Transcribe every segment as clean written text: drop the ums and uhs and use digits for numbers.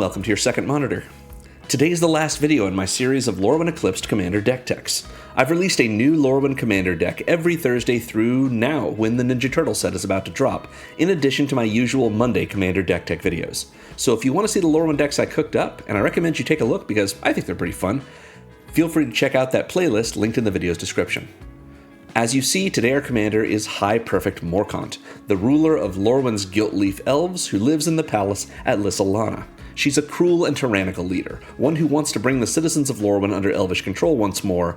welcome to your second monitor. Today is the last video in my series of Lorwyn Eclipsed Commander deck techs. I've released a new Lorwyn Commander deck every Thursday through now when the Ninja Turtle set is about to drop, in addition to my usual Monday Commander deck tech videos. So if you want to see the Lorwyn decks I cooked up, and I recommend you take a look because I think they're pretty fun, feel free to check out that playlist linked in the video's description. As you see, today our commander is High Perfect Morcant, the ruler of Lorwyn's Gilt-Leaf Elves who lives in the palace at Lissalana. She's a cruel and tyrannical leader, one who wants to bring the citizens of Lorwyn under Elvish control once more,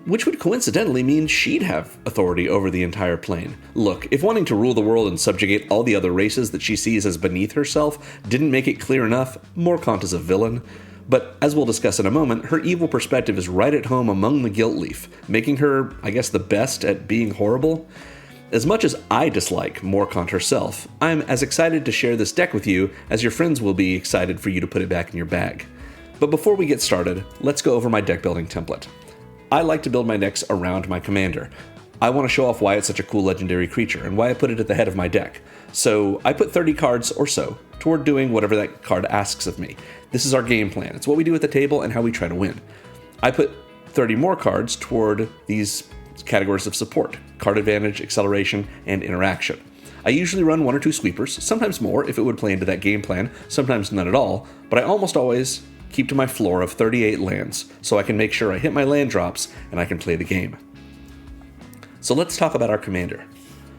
which would coincidentally mean she'd have authority over the entire plane. Look, if wanting to rule the world and subjugate all the other races that she sees as beneath herself didn't make it clear enough, Morcant is a villain. But as we'll discuss in a moment, her evil perspective is right at home among the Gilt-Leaf, making her, I guess, the best at being horrible. As much as I dislike Morcant herself, I'm as excited to share this deck with you as your friends will be excited for you to put it back in your bag. But before we get started, let's go over my deck building template. I like to build my decks around my commander. I want to show off why it's such a cool legendary creature and why I put it at the head of my deck. So I put 30 cards or so toward doing whatever that card asks of me. This is our game plan. It's what we do at the table and how we try to win. I put 30 more cards toward these categories of support: card advantage, acceleration, and interaction. I usually run 1 or 2 sweepers, sometimes more if it would play into that game plan, sometimes none at all, but I almost always keep to my floor of 38 lands so I can make sure I hit my land drops and I can play the game. So let's talk about our commander.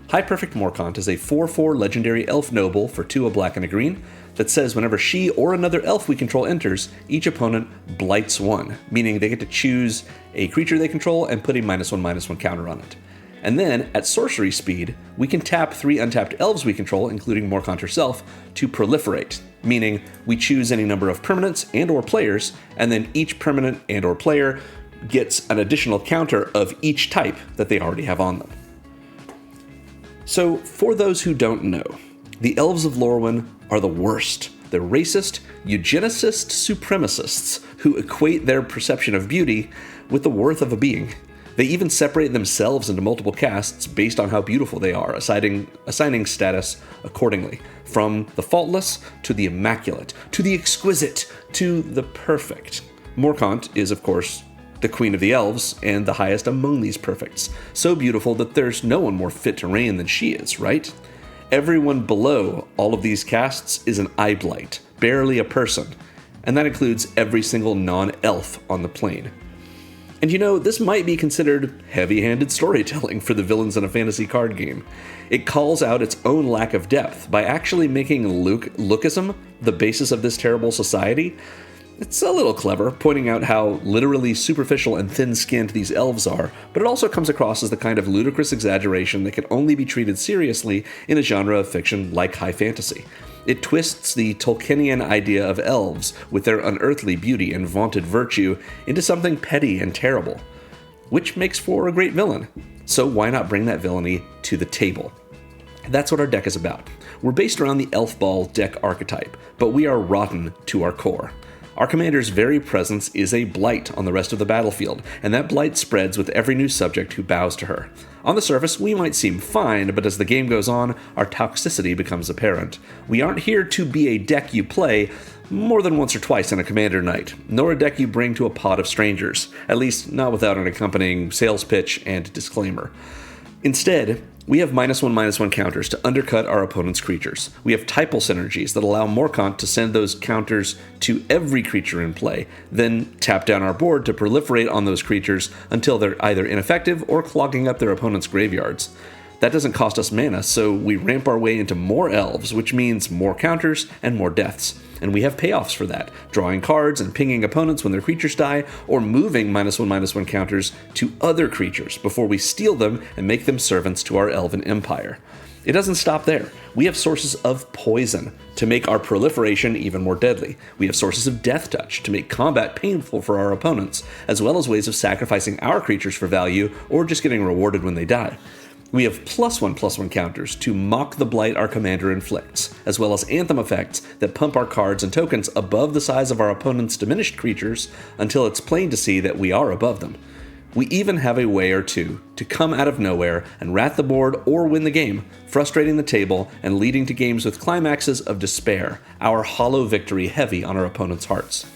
High Perfect Morcant is a 4/4 legendary elf noble for 2 a black and a green that says whenever she or another elf we control enters, each opponent blights 1, meaning they get to choose a creature they control and put a -1/-1 counter on it. And then, at sorcery speed, we can tap 3 untapped elves we control, including Morcant herself, to Proliferate, meaning we choose any number of permanents and or players, and then each permanent and or player gets an additional counter of each type that they already have on them. So, for those who don't know, the Elves of Lorwyn are the worst. They're racist, eugenicist supremacists who equate their perception of beauty with the worth of a being. They even separate themselves into multiple castes based on how beautiful they are, assigning status accordingly, from the faultless to the immaculate, to the exquisite, to the perfect. Morcant is, of course, the queen of the elves, and the highest among these perfects. So beautiful that there's no one more fit to reign than she is, right? Everyone below all of these castes is an eye blight, barely a person, and that includes every single non-elf on the plane. And you know, this might be considered heavy-handed storytelling for the villains in a fantasy card game. It calls out its own lack of depth by actually making lookism the basis of this terrible society. It's a little clever, pointing out how literally superficial and thin-skinned these elves are, but it also comes across as the kind of ludicrous exaggeration that can only be treated seriously in a genre of fiction like high fantasy. It twists the Tolkienian idea of elves, with their unearthly beauty and vaunted virtue, into something petty and terrible, which makes for a great villain. So why not bring that villainy to the table? That's what our deck is about. We're based around the Elf Ball deck archetype, but we are rotten to our core. Our commander's very presence is a blight on the rest of the battlefield, and that blight spreads with every new subject who bows to her. On the surface, we might seem fine, but as the game goes on, our toxicity becomes apparent. We aren't here to be a deck you play more than once or twice in a commander night, nor a deck you bring to a pod of strangers, at least not without an accompanying sales pitch and disclaimer. Instead, we have -1/-1 counters to undercut our opponent's creatures. We have Typal synergies that allow Morcant to send those counters to every creature in play, then tap down our board to proliferate on those creatures until they're either ineffective or clogging up their opponent's graveyards. That doesn't cost us mana, so we ramp our way into more elves, which means more counters and more deaths. And we have payoffs for that, drawing cards and pinging opponents when their creatures die, or moving -1/-1 counters to other creatures before we steal them and make them servants to our elven empire. It doesn't stop there. We have sources of poison to make our proliferation even more deadly. We have sources of death touch to make combat painful for our opponents, as well as ways of sacrificing our creatures for value or just getting rewarded when they die. We have +1/+1 counters to mock the blight our commander inflicts, as well as anthem effects that pump our cards and tokens above the size of our opponent's diminished creatures until it's plain to see that we are above them. We even have a way or two to come out of nowhere and rat the board or win the game, frustrating the table and leading to games with climaxes of despair, our hollow victory heavy on our opponent's hearts.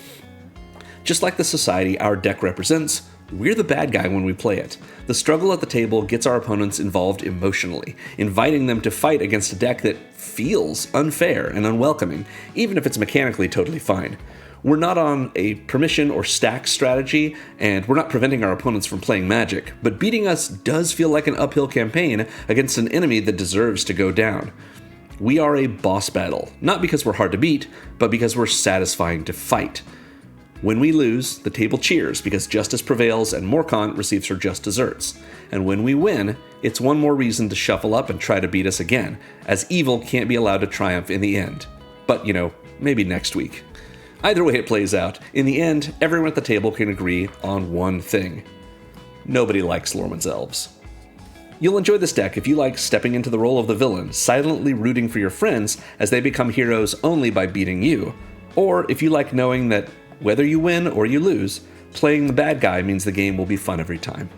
Just like the society our deck represents, we're the bad guy when we play it. The struggle at the table gets our opponents involved emotionally, inviting them to fight against a deck that feels unfair and unwelcoming, even if it's mechanically totally fine. We're not on a permission or stack strategy, and we're not preventing our opponents from playing Magic, but beating us does feel like an uphill campaign against an enemy that deserves to go down. We are a boss battle, not because we're hard to beat, but because we're satisfying to fight. When we lose, the table cheers because justice prevails and Morcant receives her just desserts. And when we win, it's one more reason to shuffle up and try to beat us again, as evil can't be allowed to triumph in the end. But, maybe next week. Either way it plays out, in the end, everyone at the table can agree on one thing. Nobody likes Lorwyn's Elves. You'll enjoy this deck if you like stepping into the role of the villain, silently rooting for your friends as they become heroes only by beating you. Or if you like knowing that whether you win or you lose, playing the bad guy means the game will be fun every time.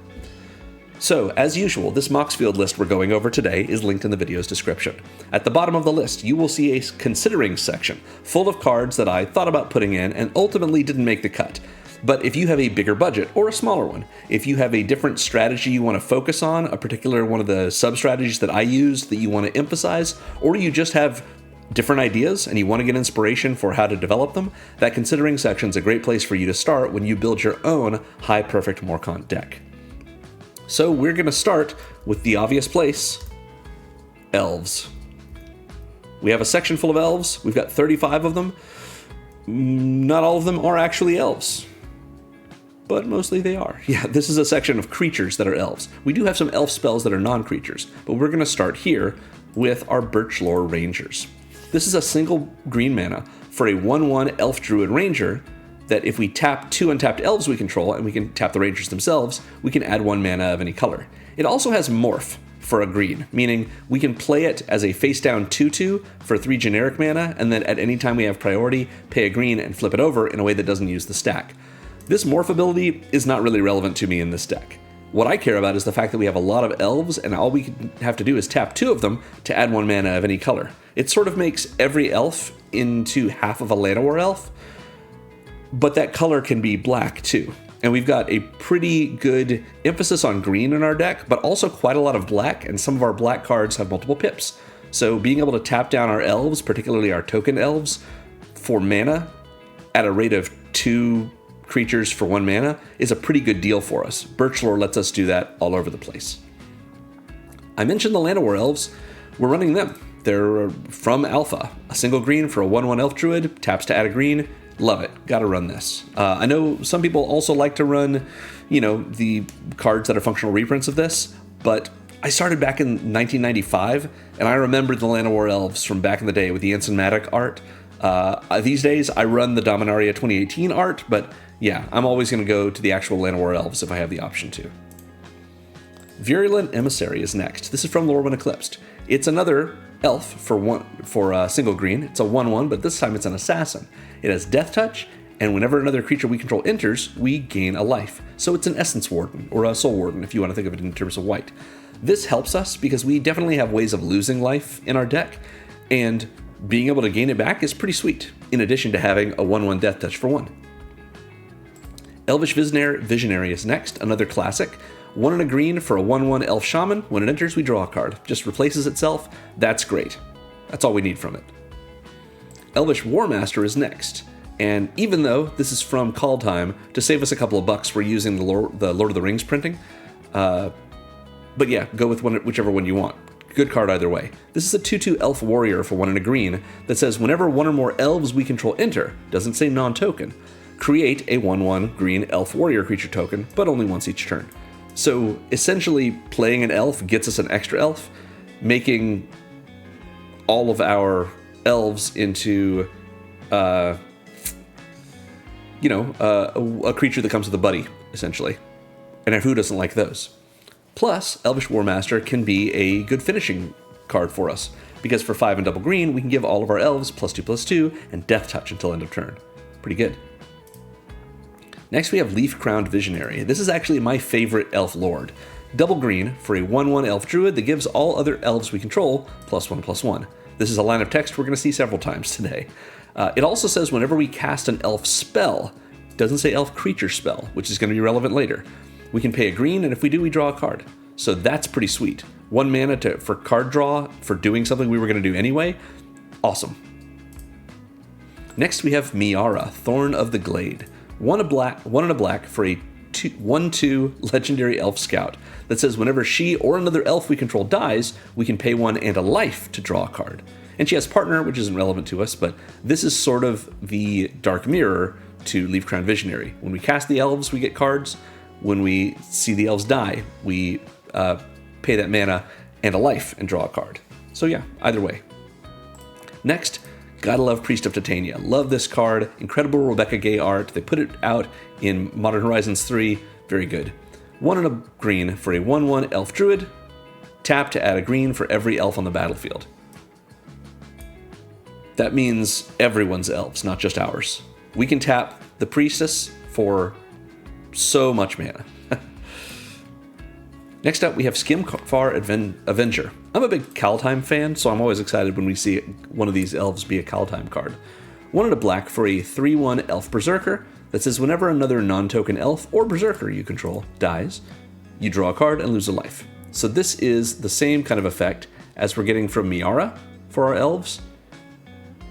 So, as usual, this Moxfield list we're going over today is linked in the video's description. At the bottom of the list, you will see a considering section full of cards that I thought about putting in and ultimately didn't make the cut. But if you have a bigger budget or a smaller one, if you have a different strategy you want to focus on, a particular one of the sub-strategies that I used that you want to emphasize, or you just have different ideas and you want to get inspiration for how to develop them, that considering section is a great place for you to start when you build your own high perfect Morcant deck. So we're going to start with the obvious place, Elves. We have a section full of Elves. We've got 35 of them. Not all of them are actually Elves, but mostly they are. Yeah, this is a section of creatures that are Elves. We do have some Elf spells that are non-creatures, but we're going to start here with our Birchlore Rangers. This is a single green mana for a 1/1 Elf Druid Ranger that if we tap 2 untapped elves we control, and we can tap the rangers themselves, we can add 1 mana of any color. It also has Morph for a green, meaning we can play it as a face-down 2/2 for 3 generic mana, and then at any time we have priority, pay a green and flip it over in a way that doesn't use the stack. This Morph ability is not really relevant to me in this deck. What I care about is the fact that we have a lot of elves, and all we have to do is tap 2 of them to add 1 mana of any color. It sort of makes every elf into half of a Llanowar elf, but that color can be black too. And we've got a pretty good emphasis on green in our deck, but also quite a lot of black, and some of our black cards have multiple pips. So being able to tap down our elves, particularly our token elves, for mana at a rate of 2 creatures for 1 mana is a pretty good deal for us. Birchlore lets us do that all over the place. I mentioned the Llanowar elves. We're running them. They're from Alpha. A single green for a 1/1 elf druid, taps to add a green. Love it. Gotta run this. I know some people also like to run, the cards that are functional reprints of this, but I started back in 1995, and I remember the Llanowar Elves from back in the day with the Ensigmatic art. These days, I run the Dominaria 2018 art, but yeah, I'm always going to go to the actual Llanowar Elves if I have the option to. Virulent Emissary is next. This is from Lorwyn Eclipsed. It's another elf for a single green. It's a 1/1, but this time it's an assassin. It has Death Touch, and whenever another creature we control enters, we gain a life. So it's an Essence Warden, or a Soul Warden, if you want to think of it in terms of white. This helps us because we definitely have ways of losing life in our deck, and being able to gain it back is pretty sweet, in addition to having a 1/1 Death Touch for 1. Elvish Visionary is next, another classic. 1 and a green for a 1/1 Elf Shaman. When it enters, we draw a card. Just replaces itself. That's great. That's all we need from it. Elvish Warmaster is next. And even though this is from Kaldheim, to save us a couple of bucks, we're using the Lord of the Rings printing. But yeah, go with whichever one you want. Good card either way. This is a 2/2 Elf Warrior for 1 and a green that says whenever 1 or more elves we control enter, doesn't say non-token, create a 1/1 green Elf Warrior creature token, but only once each turn. So essentially, playing an elf gets us an extra elf, making all of our elves into, a creature that comes with a buddy, essentially. And who doesn't like those? Plus, Elvish Warmaster can be a good finishing card for us, because for 5 and double green, we can give all of our elves +2/+2 and Death Touch until end of turn. Pretty good. Next, we have Leaf-Crowned Visionary. This is actually my favorite elf lord. Double green for a 1/1 elf druid that gives all other elves we control +1/+1. This is a line of text we're going to see several times today. It also says whenever we cast an elf spell, it doesn't say elf creature spell, which is going to be relevant later. We can pay a green, and if we do, we draw a card. So that's pretty sweet. 1 mana for card draw for doing something we were going to do anyway. Awesome. Next we have Miara, Thorn of the Glade. 1 and a black for a 1/2 legendary elf scout that says whenever she or another elf we control dies, we can pay 1 and a life to draw a card. And she has partner, which isn't relevant to us, but this is sort of the dark mirror to Leaf-Crowned Visionary. When we cast the elves, we get cards. When we see the elves die, we pay that mana and a life and draw a card. So yeah, either way. Next, gotta love Priest of Titania. Love this card. Incredible Rebecca Gay art. They put it out in Modern Horizons 3. Very good. 1 and a green for a 1/1 elf druid. Tap to add a green for every elf on the battlefield. That means everyone's elves, not just ours. We can tap the priestess for so much mana. Next up, we have Skimfar Avenger. I'm a big Kaldheim fan, so I'm always excited when we see one of these elves be a Kaldheim card. 1 and a black for a 3/1 elf berserker that says whenever another non-token elf or berserker you control dies, you draw a card and lose a life. So this is the same kind of effect as we're getting from Miara for our elves,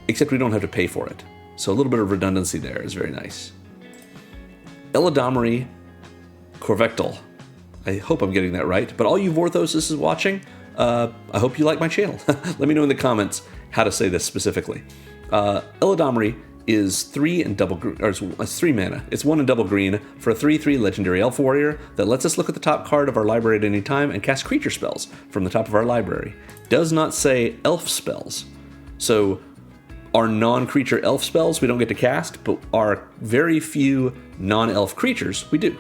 except we don't have to pay for it. So a little bit of redundancy there is very nice. Eladamri Corvectal. I hope I'm getting that right, but all you Vorthoses watching, I hope you like my channel. Let me know in the comments how to say this specifically. Eladamri is 3 and double green, or it's 3 mana. It's 1 and double green for a 3/3 legendary elf warrior that lets us look at the top card of our library at any time and cast creature spells from the top of our library. Does not say elf spells. So our non-creature elf spells we don't get to cast, but our very few non-elf creatures we do.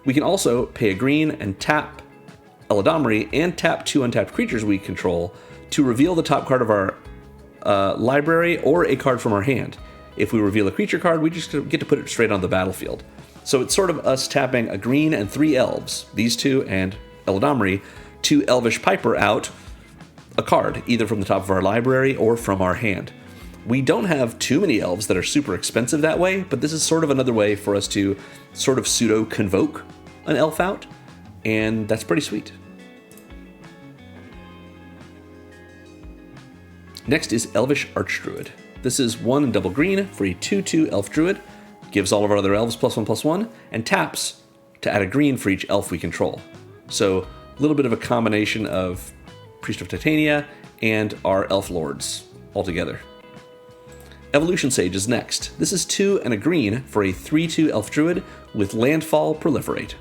We can also pay a green and tap Eladamri and tap 2 untapped creatures we control to reveal the top card of our library or a card from our hand. If we reveal a creature card, we just get to put it straight on the battlefield. So it's sort of us tapping a green and 3 elves, these 2 and Eladamri, to Elvish Piper out a card, either from the top of our library or from our hand. We don't have too many elves that are super expensive that way, but this is sort of another way for us to sort of pseudo-convoke an elf out, and that's pretty sweet. Next is Elvish Archdruid. This is 1 and double green for a 2/2 elf druid, gives all of our other elves +1/+1, and taps to add a green for each elf we control. So a little bit of a combination of Priest of Titania and our elf lords altogether. Evolution Sage is next. This is 2 and a green for a 3/2 elf druid with landfall Proliferate.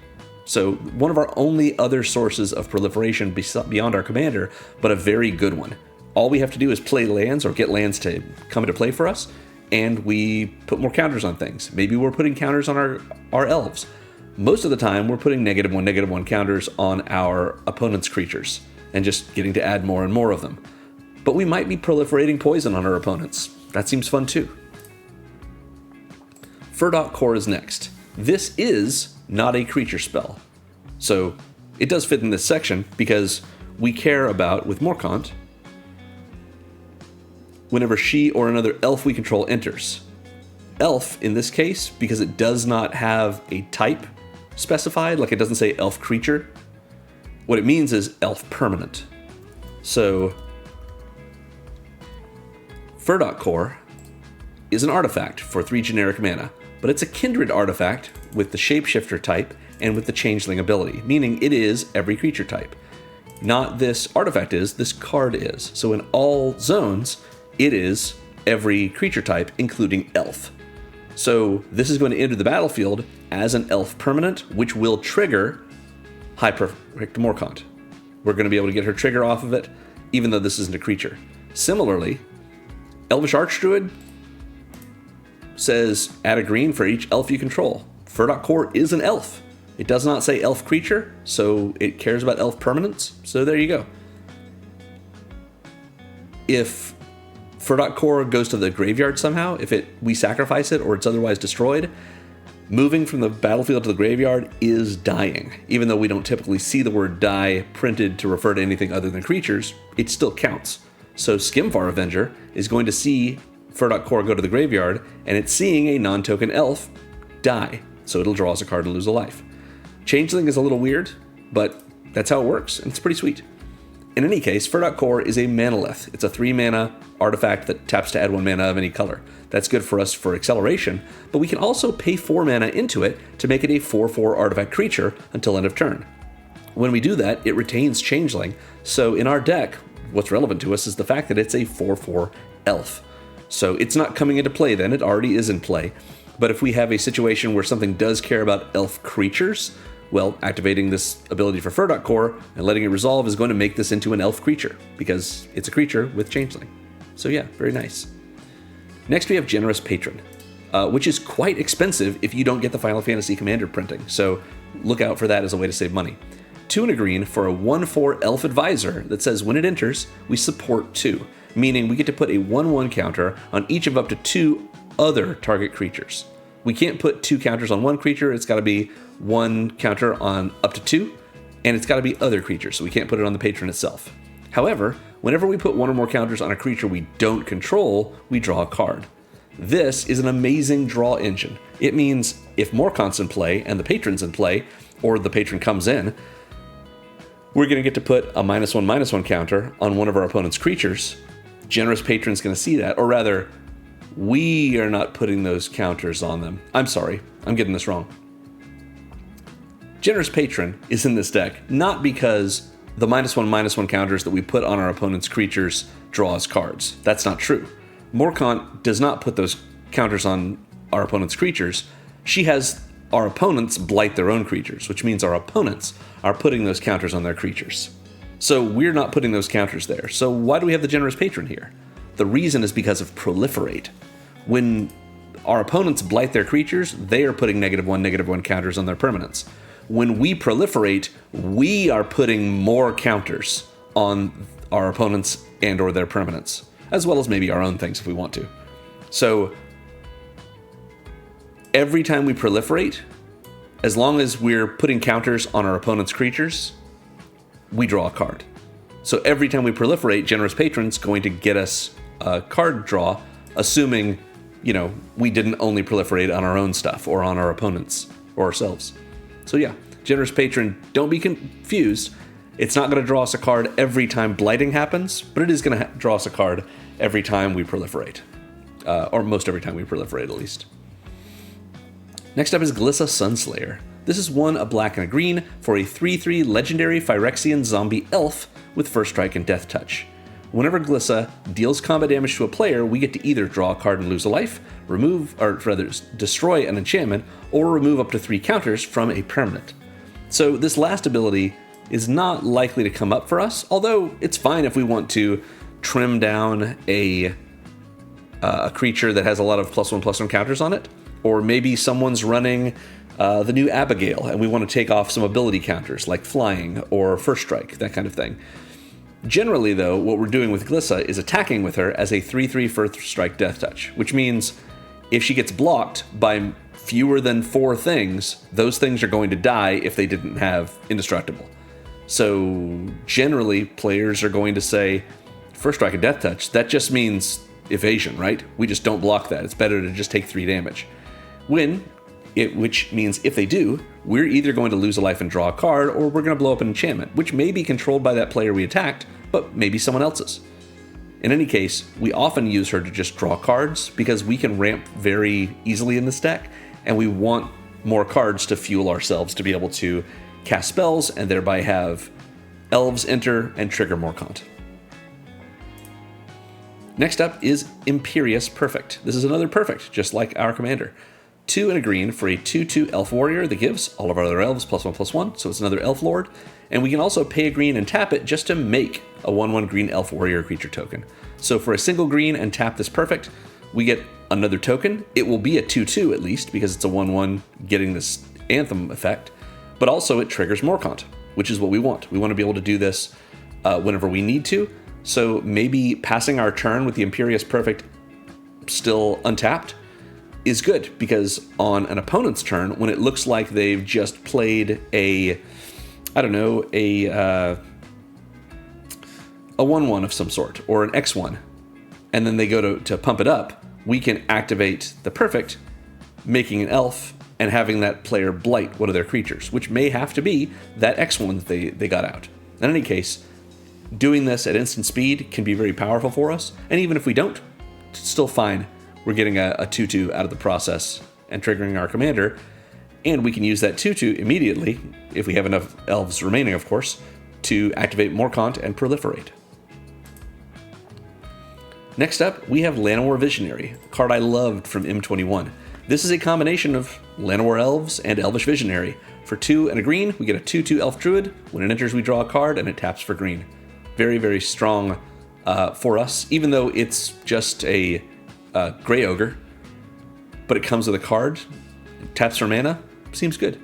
So one of our only other sources of proliferation beyond our commander, but a very good one. All we have to do is play lands or get lands to come into play for us, and we put more counters on things. Maybe we're putting counters on our elves. Most of the time, we're putting -1/-1 counters on our opponent's creatures and just getting to add more and more of them. But we might be proliferating poison on our opponents. That seems fun too. Furdok Core is next. This is not a creature spell. So it does fit in this section because we care about, with Morcant, whenever she or another elf we control enters. Elf, in this case, because it does not have a type specified, like it doesn't say elf creature, what it means is elf permanent. So Furdok Core is an artifact for 3 generic mana, but it's a kindred artifact with the shapeshifter type and with the changeling ability, meaning it is every creature type. Not this artifact is, this card is. So in all zones, it is every creature type, including elf. So this is going to enter the battlefield as an elf permanent, which will trigger High Perfect Morcant. We're going to be able to get her trigger off of it, even though this isn't a creature. Similarly, Elvish Archdruid says add a green for each elf you control. Furdok Core is an elf. It does not say elf creature, so it cares about elf permanence. So there you go. If Furdok Core goes to the graveyard somehow, if we sacrifice it or it's otherwise destroyed, Moving from the battlefield to the graveyard is dying. Even though we don't typically see the word die printed to refer to anything other than creatures, it still counts. So Skimvar Avenger is going to see Furdok Core go to the graveyard, and it's seeing a non-token elf die. So it'll draw us a card and lose a life. Changeling is a little weird, but that's how it works, and it's pretty sweet. In any case, Furdok Core is a manalith. It's a 3-mana artifact that taps to add 1 mana of any color. That's good for us for acceleration, but we can also pay 4 mana into it to make it a 4/4 artifact creature until end of turn. When we do that, it retains Changeling, so in our deck, what's relevant to us is the fact that it's a 4/4 elf. So it's not coming into play then, it already is in play. But if we have a situation where something does care about elf creatures, well, activating this ability for Furdok Core and letting it resolve is going to make this into an elf creature, because it's a creature with Changeling. So yeah, very nice. Next we have Generous Patron, which is quite expensive if you don't get the Final Fantasy Commander printing, so look out for that as a way to save money. 2 and a green for a 1/4 Elf Advisor that says when it enters, we support 2, meaning we get to put a 1/1 counter on each of up to 2 other target creatures. We can't put 2 counters on one creature, it's got to be 1 counter on up to 2, and it's got to be other creatures, so we can't put it on the patron itself. However, whenever we put 1 or more counters on a creature we don't control, we draw a card. This is an amazing draw engine. It means if Morcant's in play and the patron's in play, or the patron comes in, we're going to get to put a -1/-1 counter on one of our opponent's creatures. Generous Patron's going to see that, or rather, we are not putting those counters on them. I'm sorry, I'm getting this wrong. Generous Patron is in this deck not because the -1/-1 counters that we put on our opponent's creatures draw us cards. That's not true. Morcant does not put those counters on our opponent's creatures. She has our opponents blight their own creatures, which means our opponents are putting those counters on their creatures. So we're not putting those counters there. So why do we have the Generous Patron here? The reason is because of Proliferate. When our opponents blight their creatures, they are putting -1/-1 counters on their permanents. When we proliferate, we are putting more counters on our opponents and or their permanents, as well as maybe our own things if we want to. So every time we proliferate, as long as we're putting counters on our opponent's creatures, we draw a card. So every time we proliferate, Generous Patron's going to get us a card draw, assuming, we didn't only proliferate on our own stuff or on our opponents or ourselves. So yeah, Generous Patron, don't be confused. It's not going to draw us a card every time blighting happens, but it is going to draw us a card every time we proliferate. Or most every time we proliferate, at least. Next up is Glissa Sunslayer. This is 1 a black and a green for a 3/3 legendary Phyrexian zombie elf with first strike and death touch. Whenever Glissa deals combat damage to a player, we get to either draw a card and lose a life, destroy an enchantment, or remove up to 3 counters from a permanent. So this last ability is not likely to come up for us, although it's fine if we want to trim down a creature that has a lot of +1/+1 counters on it, or maybe someone's running the new Abigail and we want to take off some ability counters like flying or first strike, that kind of thing. Generally, though, what we're doing with Glissa is attacking with her as a 3/3 first strike death touch, which means if she gets blocked by fewer than 4 things, those things are going to die if they didn't have indestructible. So generally, players are going to say, first strike and death touch, that just means evasion, right? We just don't block that. It's better to just take 3 damage. Which means if they do, we're either going to lose a life and draw a card, or we're going to blow up an enchantment, which may be controlled by that player we attacked, but maybe someone else's. In any case, we often use her to just draw cards because we can ramp very easily in this deck, and we want more cards to fuel ourselves to be able to cast spells and thereby have Elves enter and trigger Morcant. Next up is Imperious Perfect. This is another perfect, just like our commander. 2 and a green for a 2/2 elf warrior that gives all of our other elves +1/+1, so it's another elf lord. And we can also pay a green and tap it just to make a 1/1 green elf warrior creature token. So for a single green and tap this perfect, we get another token. It will be a 2/2 at least, because it's a 1/1 getting this anthem effect, but also it triggers Morcant, which is what we want. We want to be able to do this whenever we need to. So maybe passing our turn with the Imperious Perfect still untapped, is good because on an opponent's turn, when it looks like they've just played a 1/1 of some sort, or an X1, and then they go to pump it up, we can activate the perfect, making an elf, and having that player blight one of their creatures, which may have to be that X1 that they got out. In any case, doing this at instant speed can be very powerful for us, and even if we don't, it's still fine. We're getting a 2/2 out of the process and triggering our commander, and we can use that 2/2 immediately, if we have enough elves remaining, of course, to activate Morcant and Proliferate. Next up, we have Llanowar Visionary, a card I loved from M21. This is a combination of Llanowar Elves and Elvish Visionary. For 2 and a green, we get a 2/2 Elf Druid. When it enters, we draw a card, and it taps for green. Very, very strong for us, even though it's just a Grey Ogre, but it comes with a card. It taps for mana. Seems good.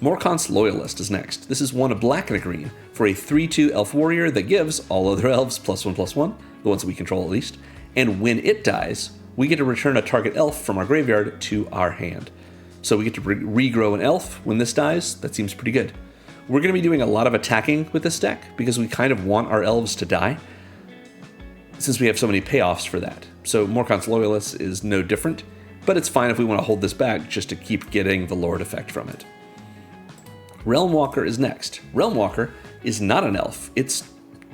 Morcant's Loyalist is next. This is 1 a black and a green for a 3/2 Elf Warrior that gives all other elves +1/+1, the ones that we control at least, and when it dies, we get to return a target elf from our graveyard to our hand. So we get to regrow an elf when this dies. That seems pretty good. We're going to be doing a lot of attacking with this deck because we kind of want our elves to die, since we have so many payoffs for that. So Morcant's Loyalist is no different, but it's fine if we want to hold this back just to keep getting the Lord effect from it. Realmwalker is next. Realmwalker is not an elf. It's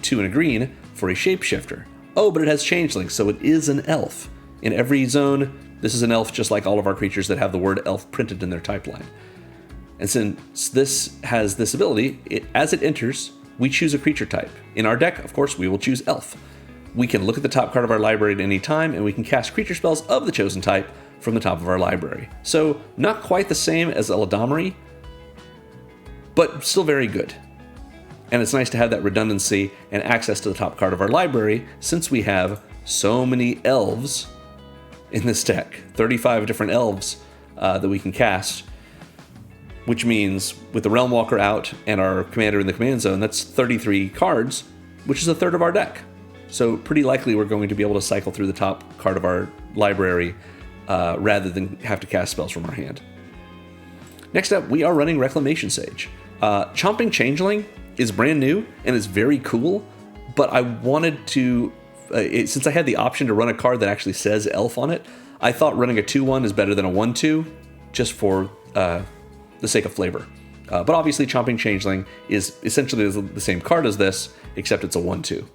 2 and a green for a shapeshifter. Oh, but it has changeling, so it is an elf. In every zone, this is an elf just like all of our creatures that have the word elf printed in their type line. And since this has this ability, as it enters, we choose a creature type. In our deck, of course, we will choose elf. We can look at the top card of our library at any time, and we can cast creature spells of the chosen type from the top of our library. So, not quite the same as Eladamri, but still very good. And it's nice to have that redundancy and access to the top card of our library, since we have so many elves in this deck. 35 different elves that we can cast, which means with the Realmwalker out and our commander in the command zone, that's 33 cards, which is a third of our deck. So pretty likely we're going to be able to cycle through the top card of our library rather than have to cast spells from our hand. Next up, we are running Reclamation Sage. Chomping Changeling is brand new and is very cool, but I wanted to, since I had the option to run a card that actually says elf on it, I thought running a 2/1 is better than a 1/2, just for the sake of flavor. But obviously Chomping Changeling is essentially the same card as this, except it's a 1/2.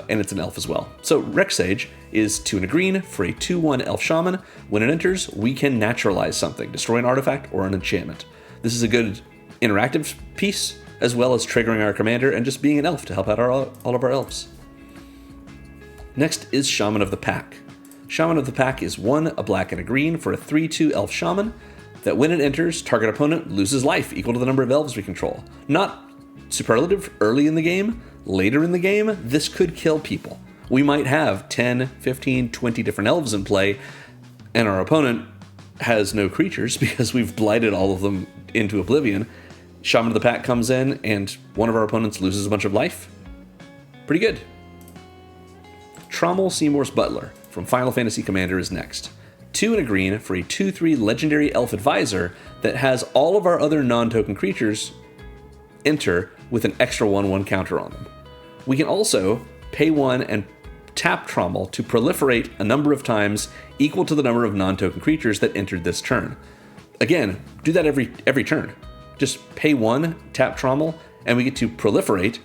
And it's an elf as well. So Rec Sage is 2 and a green for a 2/1 Elf Shaman. When it enters, we can naturalize something, destroy an artifact or an enchantment. This is a good interactive piece, as well as triggering our commander and just being an elf to help out all of our elves. Next is Shaman of the Pack. Shaman of the Pack is 1 a black and a green for a 3/2 Elf Shaman that when it enters, target opponent loses life equal to the number of elves we control. Not superlative early in the game. Later in the game, this could kill people. We might have 10, 15, 20 different elves in play, and our opponent has no creatures because we've blighted all of them into oblivion. Shaman of the Pack comes in, and one of our opponents loses a bunch of life. Pretty good. Trommel Seymour's Butler from Final Fantasy Commander is next. 2 and a green for a 2/3 Legendary Elf Advisor that has all of our other non-token creatures enter with an extra 1/1 counter on them. We can also pay 1 and tap Trommel to proliferate a number of times equal to the number of non-token creatures that entered this turn. Again, do that every turn. Just pay 1, tap Trommel, and we get to proliferate,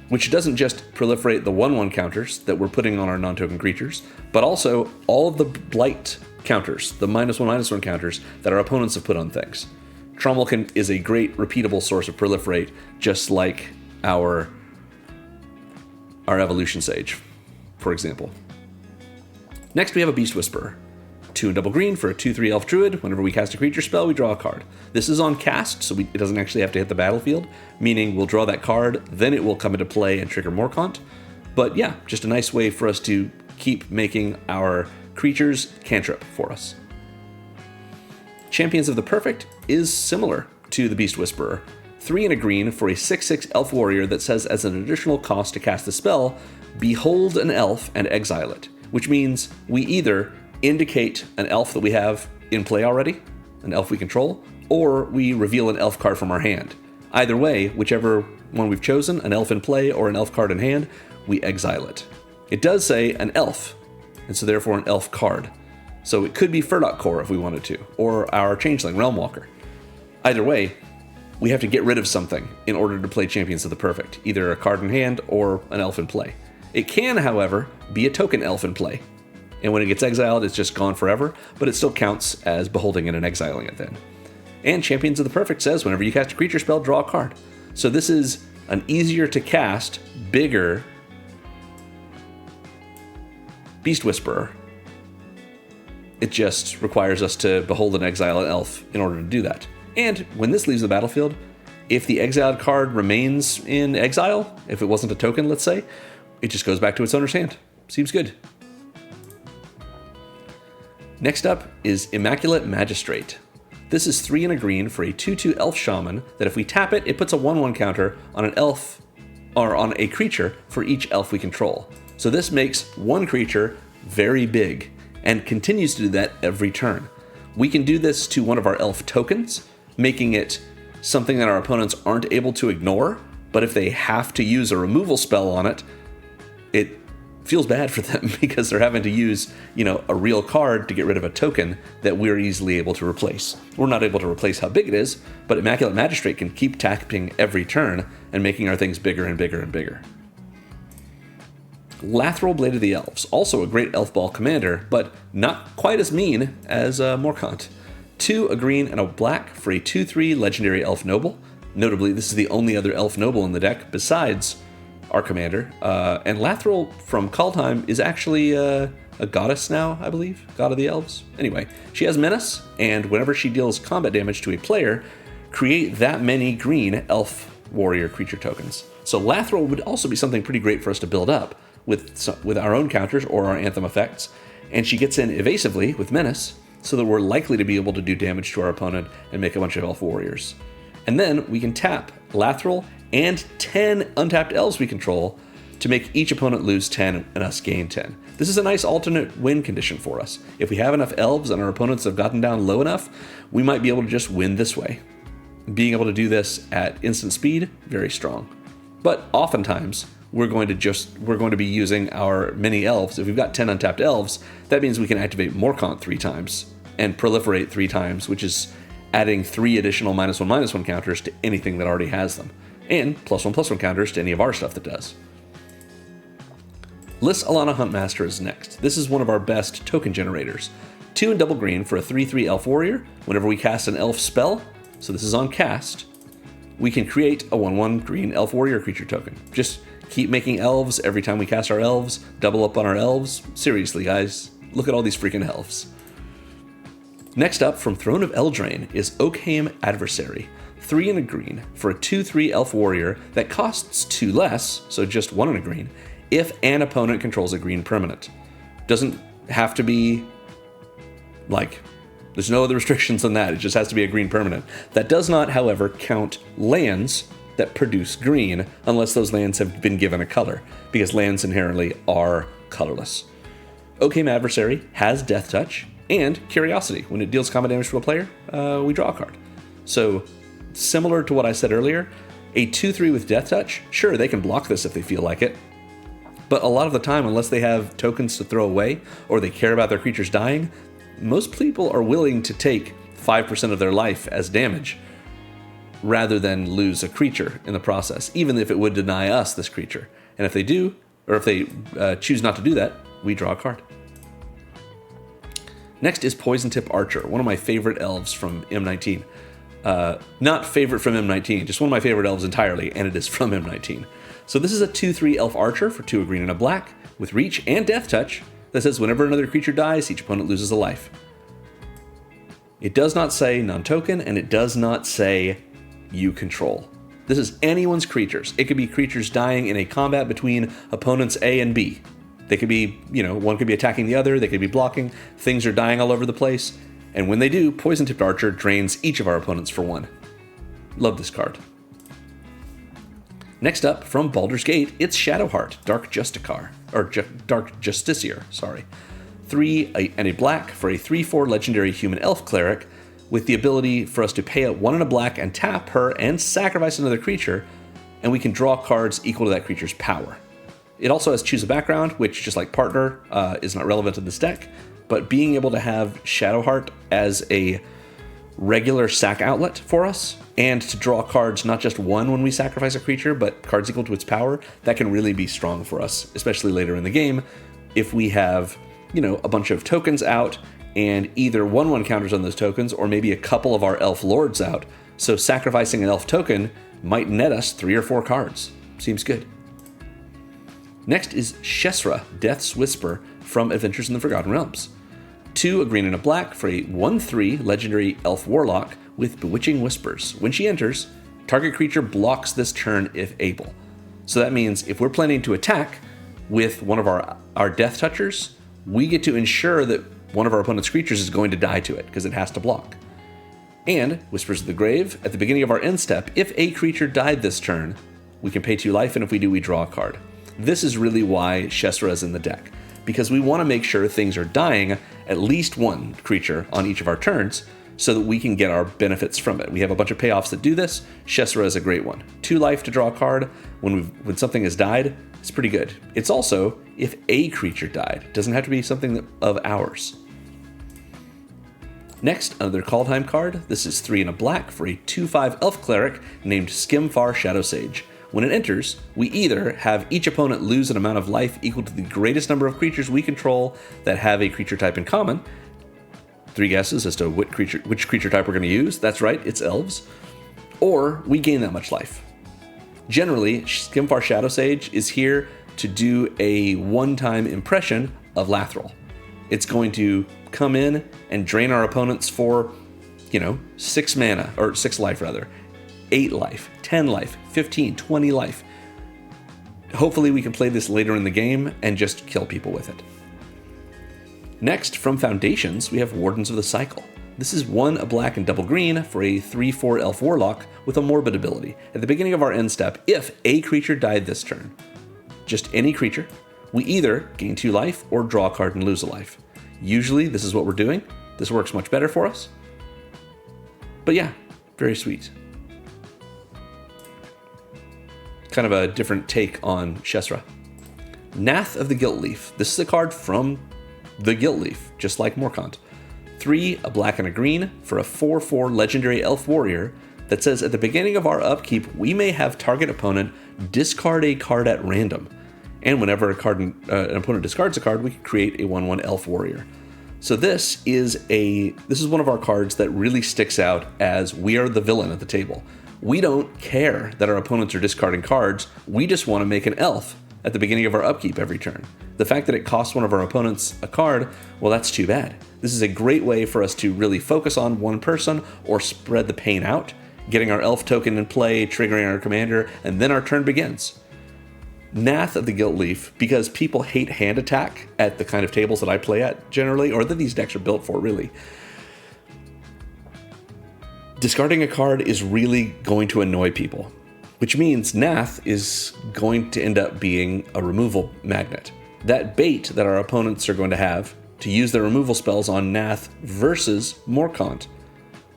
which doesn't just proliferate the 1/1 counters that we're putting on our non-token creatures, but also all of the blight counters, the -1/-1 counters that our opponents have put on things. Trommel is a great repeatable source of proliferate, just like our Evolution Sage, for example. Next, we have a Beast Whisperer. 2 and double green for a 2/3 Elf Druid. Whenever we cast a creature spell, we draw a card. This is on cast, so it doesn't actually have to hit the battlefield, meaning we'll draw that card, then it will come into play and trigger Morcant. But yeah, just a nice way for us to keep making our creatures cantrip for us. Champions of the Perfect is similar to the Beast Whisperer. 3 and a green for a 6/6 Elf Warrior that says as an additional cost to cast the spell, behold an elf and exile it, which means we either indicate an elf that we have in play already, an elf we control, or we reveal an elf card from our hand. Either way, whichever one we've chosen, an elf in play or an elf card in hand, we exile it. It does say an elf, and so therefore an elf card. So it could be Furdok Core if we wanted to, or our Changeling, Realmwalker. Either way, we have to get rid of something in order to play Champions of the Perfect, either a card in hand or an elf in play. It can, however, be a token elf in play, and when it gets exiled, it's just gone forever, but it still counts as beholding it and exiling it then. And Champions of the Perfect says whenever you cast a creature spell, draw a card. So this is an easier to cast, bigger Beast Whisperer. It just requires us to behold and exile an elf in order to do that. And when this leaves the battlefield, if the exiled card remains in exile, if it wasn't a token, let's say, it just goes back to its owner's hand. Seems good. Next up is Immaculate Magistrate. This is 3 and a green for a 2/2 elf shaman that if we tap it, it puts a 1/1 counter on an elf or on a creature for each elf we control. So this makes one creature very big and continues to do that every turn. We can do this to one of our elf tokens, making it something that our opponents aren't able to ignore, but if they have to use a removal spell on it, it feels bad for them because they're having to use, a real card to get rid of a token that we're easily able to replace. We're not able to replace how big it is, but Immaculate Magistrate can keep tapping every turn and making our things bigger and bigger and bigger. Lathril, Blade of the Elves, also a great elf ball commander, but not quite as mean as Morcant. 2, a green, and a black for a 2/3 legendary elf noble. Notably, this is the only other elf noble in the deck besides our commander. And Lathril from Kaldheim is actually a goddess now, I believe. God of the Elves. Anyway, she has Menace, and whenever she deals combat damage to a player, create that many green elf warrior creature tokens. So Lathril would also be something pretty great for us to build up with our own counters or our Anthem effects. And she gets in evasively with Menace, so that we're likely to be able to do damage to our opponent and make a bunch of elf warriors. And then we can tap Lathril and 10 untapped elves we control to make each opponent lose 10 and us gain 10. This is a nice alternate win condition for us. If we have enough elves and our opponents have gotten down low enough, we might be able to just win this way. Being able to do this at instant speed, very strong. But oftentimes, we're going to be using our mini elves. If we've got 10 untapped elves, that means we can activate Morcant 3 times and Proliferate 3 times, which is adding 3 additional -1/-1 counters to anything that already has them, and +1/+1 counters to any of our stuff that does. Lys Alana Huntmaster is next. This is one of our best token generators. 2 and double green for a 3/3 elf warrior. Whenever we cast an elf spell, so this is on cast, we can create a 1/1 green elf warrior creature token. Just keep making elves every time we cast our elves, double up on our elves. Seriously, guys, look at all these freaking elves. Next up, from Throne of Eldraine, is Oakhame Adversary. 3 and a green for a 2/3 elf warrior that costs 2 less, so just 1 and a green, if an opponent controls a green permanent. Doesn't have to be, there's no other restrictions on that, it just has to be a green permanent. That does not, however, count lands that produce green, unless those lands have been given a color, because lands inherently are colorless. Oakhame Adversary has Death Touch, and Curiosity. When it deals combat damage to a player, we draw a card. So, similar to what I said earlier, a 2/3 with Death Touch, sure, they can block this if they feel like it, but a lot of the time, unless they have tokens to throw away, or they care about their creatures dying, most people are willing to take 5% of their life as damage, rather than lose a creature in the process, even if it would deny us this creature. And if they do, or if they choose not to do that, we draw a card. Next is Poison Tip Archer, one of my favorite elves from M19. Not favorite from M19, just one of my favorite elves entirely, and it is from M19. So this is a 2/3 elf archer for 2 a green and a black, with reach and death touch, that says whenever another creature dies, each opponent loses a life. It does not say non-token, and it does not say you control. This is anyone's creatures. It could be creatures dying in a combat between opponents A and B. They could be, one could be attacking the other, they could be blocking, things are dying all over the place, and when they do, Poison Tipped Archer drains each of our opponents for 1. Love this card. Next up, from Baldur's Gate, it's Shadowheart, Dark Justiciar, sorry. and a black for a 3/4 legendary human elf cleric, with the ability for us to pay out 1 and a black and tap her and sacrifice another creature, and we can draw cards equal to that creature's power. It also has choose a background, which, just like partner, is not relevant in this deck, but being able to have Shadowheart as a regular sack outlet for us, and to draw cards, not just 1 when we sacrifice a creature, but cards equal to its power, that can really be strong for us, especially later in the game, if we have, a bunch of tokens out, and either 1/1 counters on those tokens, or maybe a couple of our elf lords out. So sacrificing an elf token might net us 3 or 4 cards. Seems good. Next is Shesra, Death's Whisper, from Adventures in the Forgotten Realms. 2, a green and a black for a 1/3 legendary elf warlock with Bewitching Whispers. When she enters, target creature blocks this turn if able. So that means if we're planning to attack with one of our Death Touchers, we get to ensure that one of our opponent's creatures is going to die to it, because it has to block. And, Whispers of the Grave, at the beginning of our end step, if a creature died this turn, we can pay 2 life, and if we do, we draw a card. This is really why Shesra is in the deck, because we want to make sure things are dying at least 1 creature on each of our turns, so that we can get our benefits from it. We have a bunch of payoffs that do this. Shesra is a great one. 2 life to draw a card when something has died. It's pretty good. It's also if a creature died. It doesn't have to be something of ours. Next, another Call Time card. This is 3 and a black for a 2/5 elf cleric named Skimfar Shadowsage. When it enters, we either have each opponent lose an amount of life equal to the greatest number of creatures we control that have a creature type in common. 3 guesses as to which creature type we're going to use. That's right, it's elves. Or we gain that much life. Generally, Skimfar Shadowsage is here to do a one-time impression of Lathril. It's going to come in and drain our opponents for, 6 mana, or 6 life rather, 8 life, 10 life, 15, 20 life. Hopefully we can play this later in the game and just kill people with it. Next, from Foundations, we have Wardens of the Cycle. This is 1, a black and double green for a 3/4 elf warlock with a morbid ability. At the beginning of our end step, if a creature died this turn, just any creature, we either gain 2 life or draw a card and lose a life. Usually this is what we're doing. This works much better for us. But yeah, very sweet. Kind of a different take on Shesra. Nath of the Gilt-Leaf. This is a card from the Gilt-Leaf, just like Morcant. 3, a black and a green for a 4/4 legendary elf warrior that says at the beginning of our upkeep, we may have target opponent discard a card at random. And whenever an opponent discards a card, we can create a 1/1 elf warrior. So this is one of our cards that really sticks out as we are the villain at the table. We don't care that our opponents are discarding cards. We just want to make an elf at the beginning of our upkeep every turn. The fact that it costs one of our opponents a card, well, that's too bad. This is a great way for us to really focus on one person or spread the pain out, getting our elf token in play, triggering our commander, and then our turn begins. Nath of the Gilt-Leaf, because people hate hand attack at the kind of tables that I play at generally, or that these decks are built for really. Discarding a card is really going to annoy people, which means Nath is going to end up being a removal magnet. That bait that our opponents are going to have to use their removal spells on Nath versus Morcant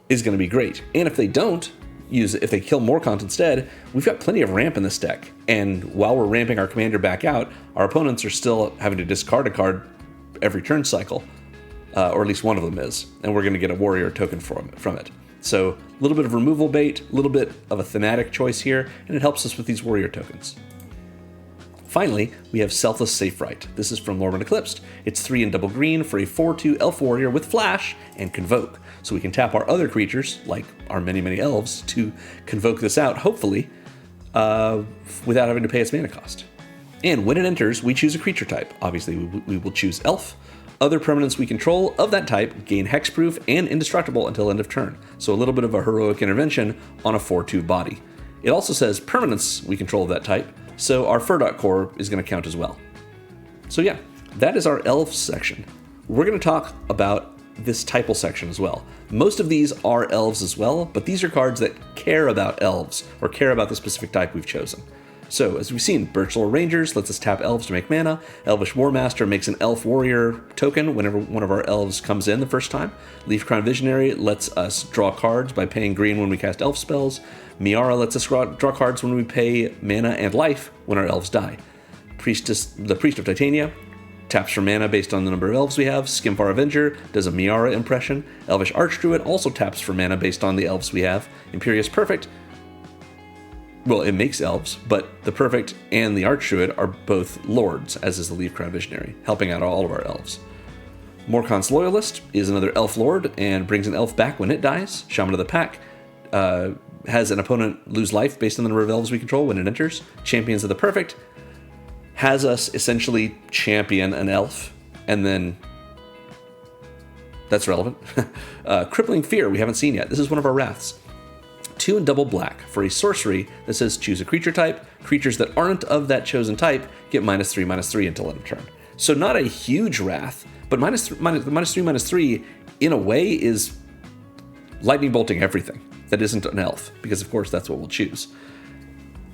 is going to be great. And if they don't use it, if they kill Morcant instead, we've got plenty of ramp in this deck. And while we're ramping our commander back out, our opponents are still having to discard a card every turn cycle, or at least one of them is, and we're going to get a warrior token from it. So a little bit of removal bait, a little bit of a thematic choice here, and it helps us with these warrior tokens. Finally, we have Selfless Safe Right. This is from Lorwyn Eclipsed. It's 3 and double green for a 4/2 elf warrior with flash and convoke. So we can tap our other creatures, like our many elves, to convoke this out, hopefully, without having to pay its mana cost. And when it enters, we choose a creature type. Obviously, we will choose elf. Other permanents we control of that type gain hexproof and indestructible until end of turn. So a little bit of a heroic intervention on a 4/2 body. It also says permanents we control of that type, so our Fur Core is going to count as well. So yeah, that is our Elves section. We're going to talk about this Typal section as well. Most of these are Elves as well, but these are cards that care about Elves or care about the specific type we've chosen. So, as we've seen, Birchlore Rangers lets us tap elves to make mana. Elvish Warmaster makes an elf warrior token whenever one of our elves comes in the first time. Leaf Crown Visionary lets us draw cards by paying green when we cast elf spells. Miara lets us draw cards when we pay mana and life when our elves die. The Priest of Titania taps for mana based on the number of elves we have. Skimfar Avenger does a Miara impression. Elvish Archdruid also taps for mana based on the elves we have. Imperious Perfect, well, it makes elves, but the Perfect and the Archdruid are both lords, as is the Leaf Crown Visionary, helping out all of our elves. Morcant's Loyalist is another elf lord and brings an elf back when it dies. Shaman of the Pack has an opponent lose life based on the number of elves we control when it enters. Champions of the Perfect has us essentially champion an elf, and then that's relevant. Crippling Fear we haven't seen yet. This is one of our wraths. 2 and double black for a sorcery that says choose a creature type. Creatures that aren't of that chosen type get -3/-3 until end of turn. So not a huge wrath, but -3/-3 in a way is lightning bolting everything that isn't an elf, because of course that's what we'll choose.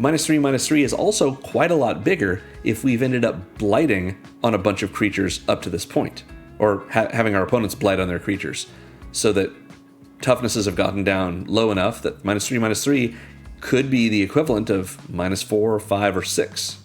-3/-3 is also quite a lot bigger if we've ended up blighting on a bunch of creatures up to this point, or having our opponents blight on their creatures, so that toughnesses have gotten down low enough that -3/-3 could be the equivalent of -4, 5, or 6.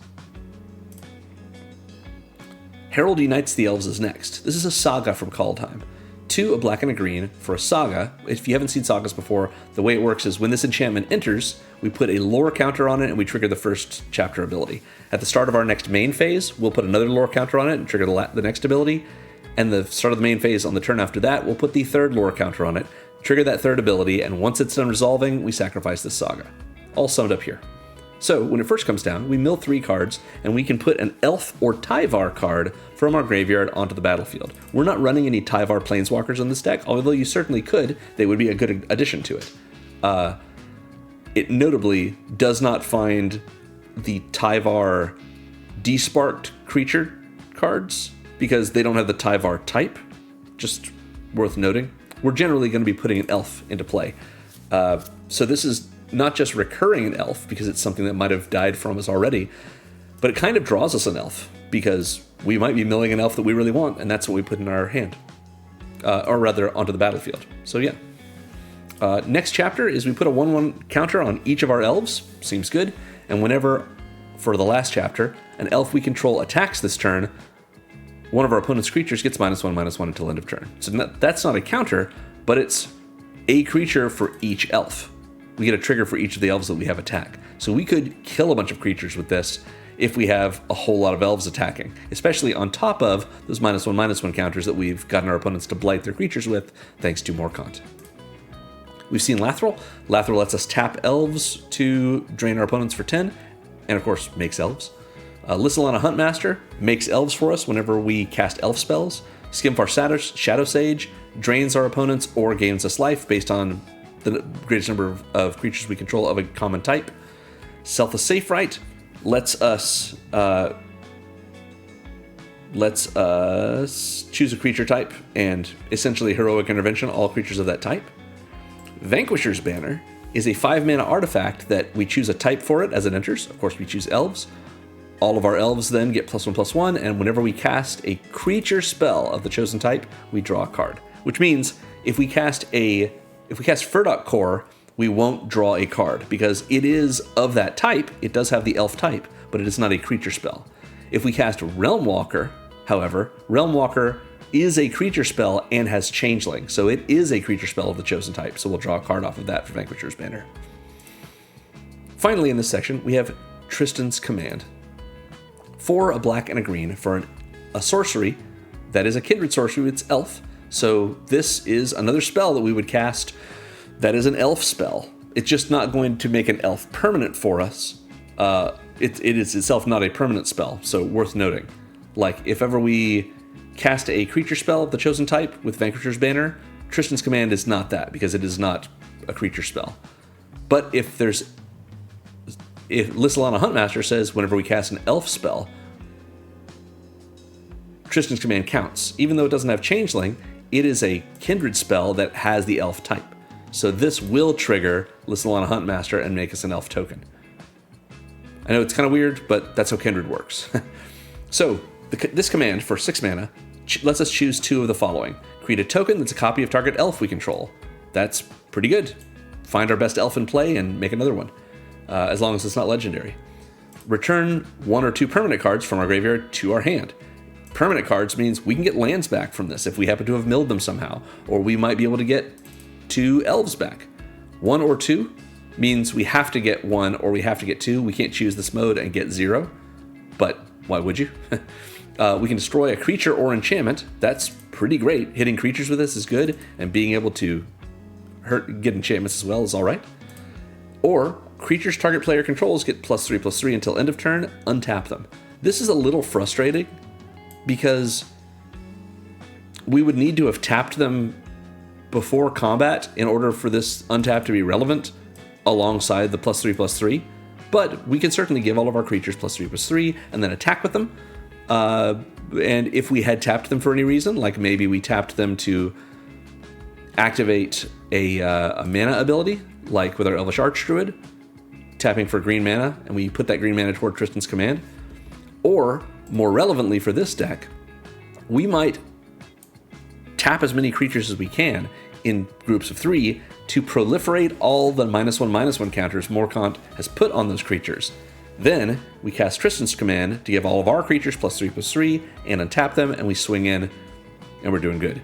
Herald Unites the Elves is next. This is a saga from Kaldheim. 2, a black and a green for a saga. If you haven't seen sagas before, the way it works is when this enchantment enters, we put a lore counter on it and we trigger the first chapter ability. At the start of our next main phase, we'll put another lore counter on it and trigger the next ability. And the start of the main phase on the turn after that, we'll put the third lore counter on it, trigger that third ability, and once it's done resolving, we sacrifice this saga. All summed up here. So, when it first comes down, we mill 3 cards, and we can put an Elf or Tyvar card from our graveyard onto the battlefield. We're not running any Tyvar Planeswalkers on this deck, although you certainly could. They would be a good addition to it. It notably does not find the Tyvar Desparked creature cards, because they don't have the Tyvar type. Just worth noting. We're generally going to be putting an elf into play. So this is not just recurring an elf, because it's something that might have died from us already, but it kind of draws us an elf, because we might be milling an elf that we really want, and that's what we put in our hand. Or rather, onto the battlefield. So yeah. Next chapter is we put a 1/1 counter on each of our elves. Seems good. And whenever, for the last chapter, an elf we control attacks this turn, one of our opponent's creatures gets -1/-1 until end of turn. So that's not a counter, but it's a creature for each elf. We get a trigger for each of the elves that we have attack. So we could kill a bunch of creatures with this if we have a whole lot of elves attacking, especially on top of those -1/-1 counters that we've gotten our opponents to blight their creatures with, thanks to Morcant. We've seen Lathril. Lathril lets us tap elves to drain our opponents for 10, and of course makes elves. Lissalana Huntmaster makes elves for us whenever we cast elf spells. Skimfar Shadow Sage drains our opponents or gains us life based on the greatest number of creatures we control of a common type. Selfless Safe-Right lets us choose a creature type and essentially heroic intervention all creatures of that type. Vanquisher's Banner is a 5-mana artifact that we choose a type for it as it enters. Of course, we choose elves. All of our elves then get +1/+1, and whenever we cast a creature spell of the chosen type, we draw a card. Which means if we cast Furdock Core, we won't draw a card, because it is of that type. It does have the elf type, but it is not a creature spell. If we cast Realm Walker, however, Realm Walker is a creature spell and has Changeling, so it is a creature spell of the chosen type, so we'll draw a card off of that for Vanquisher's Banner. Finally in this section, we have Tristan's Command. 4, a black and a green for a sorcery that is a kindred sorcery. It's elf. So this is another spell that we would cast that is an elf spell. It's just not going to make an elf permanent for us. It is itself not a permanent spell, so worth noting. Like, if ever we cast a creature spell of the chosen type with Vanquisher's Banner, Tristan's Command is not that, because it is not a creature spell. But if Lissalana Huntmaster says whenever we cast an elf spell, Tristan's Command counts. Even though it doesn't have Changeling, it is a kindred spell that has the elf type. So this will trigger Lissalana Huntmaster and make us an elf token. I know it's kind of weird, but that's how Kindred works. So this command for 6 mana lets us choose 2 of the following. Create a token that's a copy of target elf we control. That's pretty good. Find our best elf in play and make another one, as long as it's not legendary. Return 1 or 2 permanent cards from our graveyard to our hand. Permanent cards means we can get lands back from this if we happen to have milled them somehow, or we might be able to get 2 elves back. 1 or 2 means we have to get 1 or we have to get 2. We can't choose this mode and get 0, but why would you? We can destroy a creature or enchantment. That's pretty great. Hitting creatures with this is good, and being able to get enchantments as well is all right. Or creatures target player controls get +3/+3 until end of turn. Untap them. This is a little frustrating because we would need to have tapped them before combat in order for this untap to be relevant alongside the +3/+3. But we can certainly give all of our creatures +3/+3 and then attack with them. And if we had tapped them for any reason, like maybe we tapped them to activate a mana ability, like with our Elvish Archdruid, tapping for green mana, and we put that green mana toward Tristan's command. Or, more relevantly for this deck, we might tap as many creatures as we can in groups of 3 to proliferate all the -1/-1 counters Morcant has put on those creatures. Then we cast Tristan's command to give all of our creatures +3/+3 and untap them, and we swing in, and we're doing good.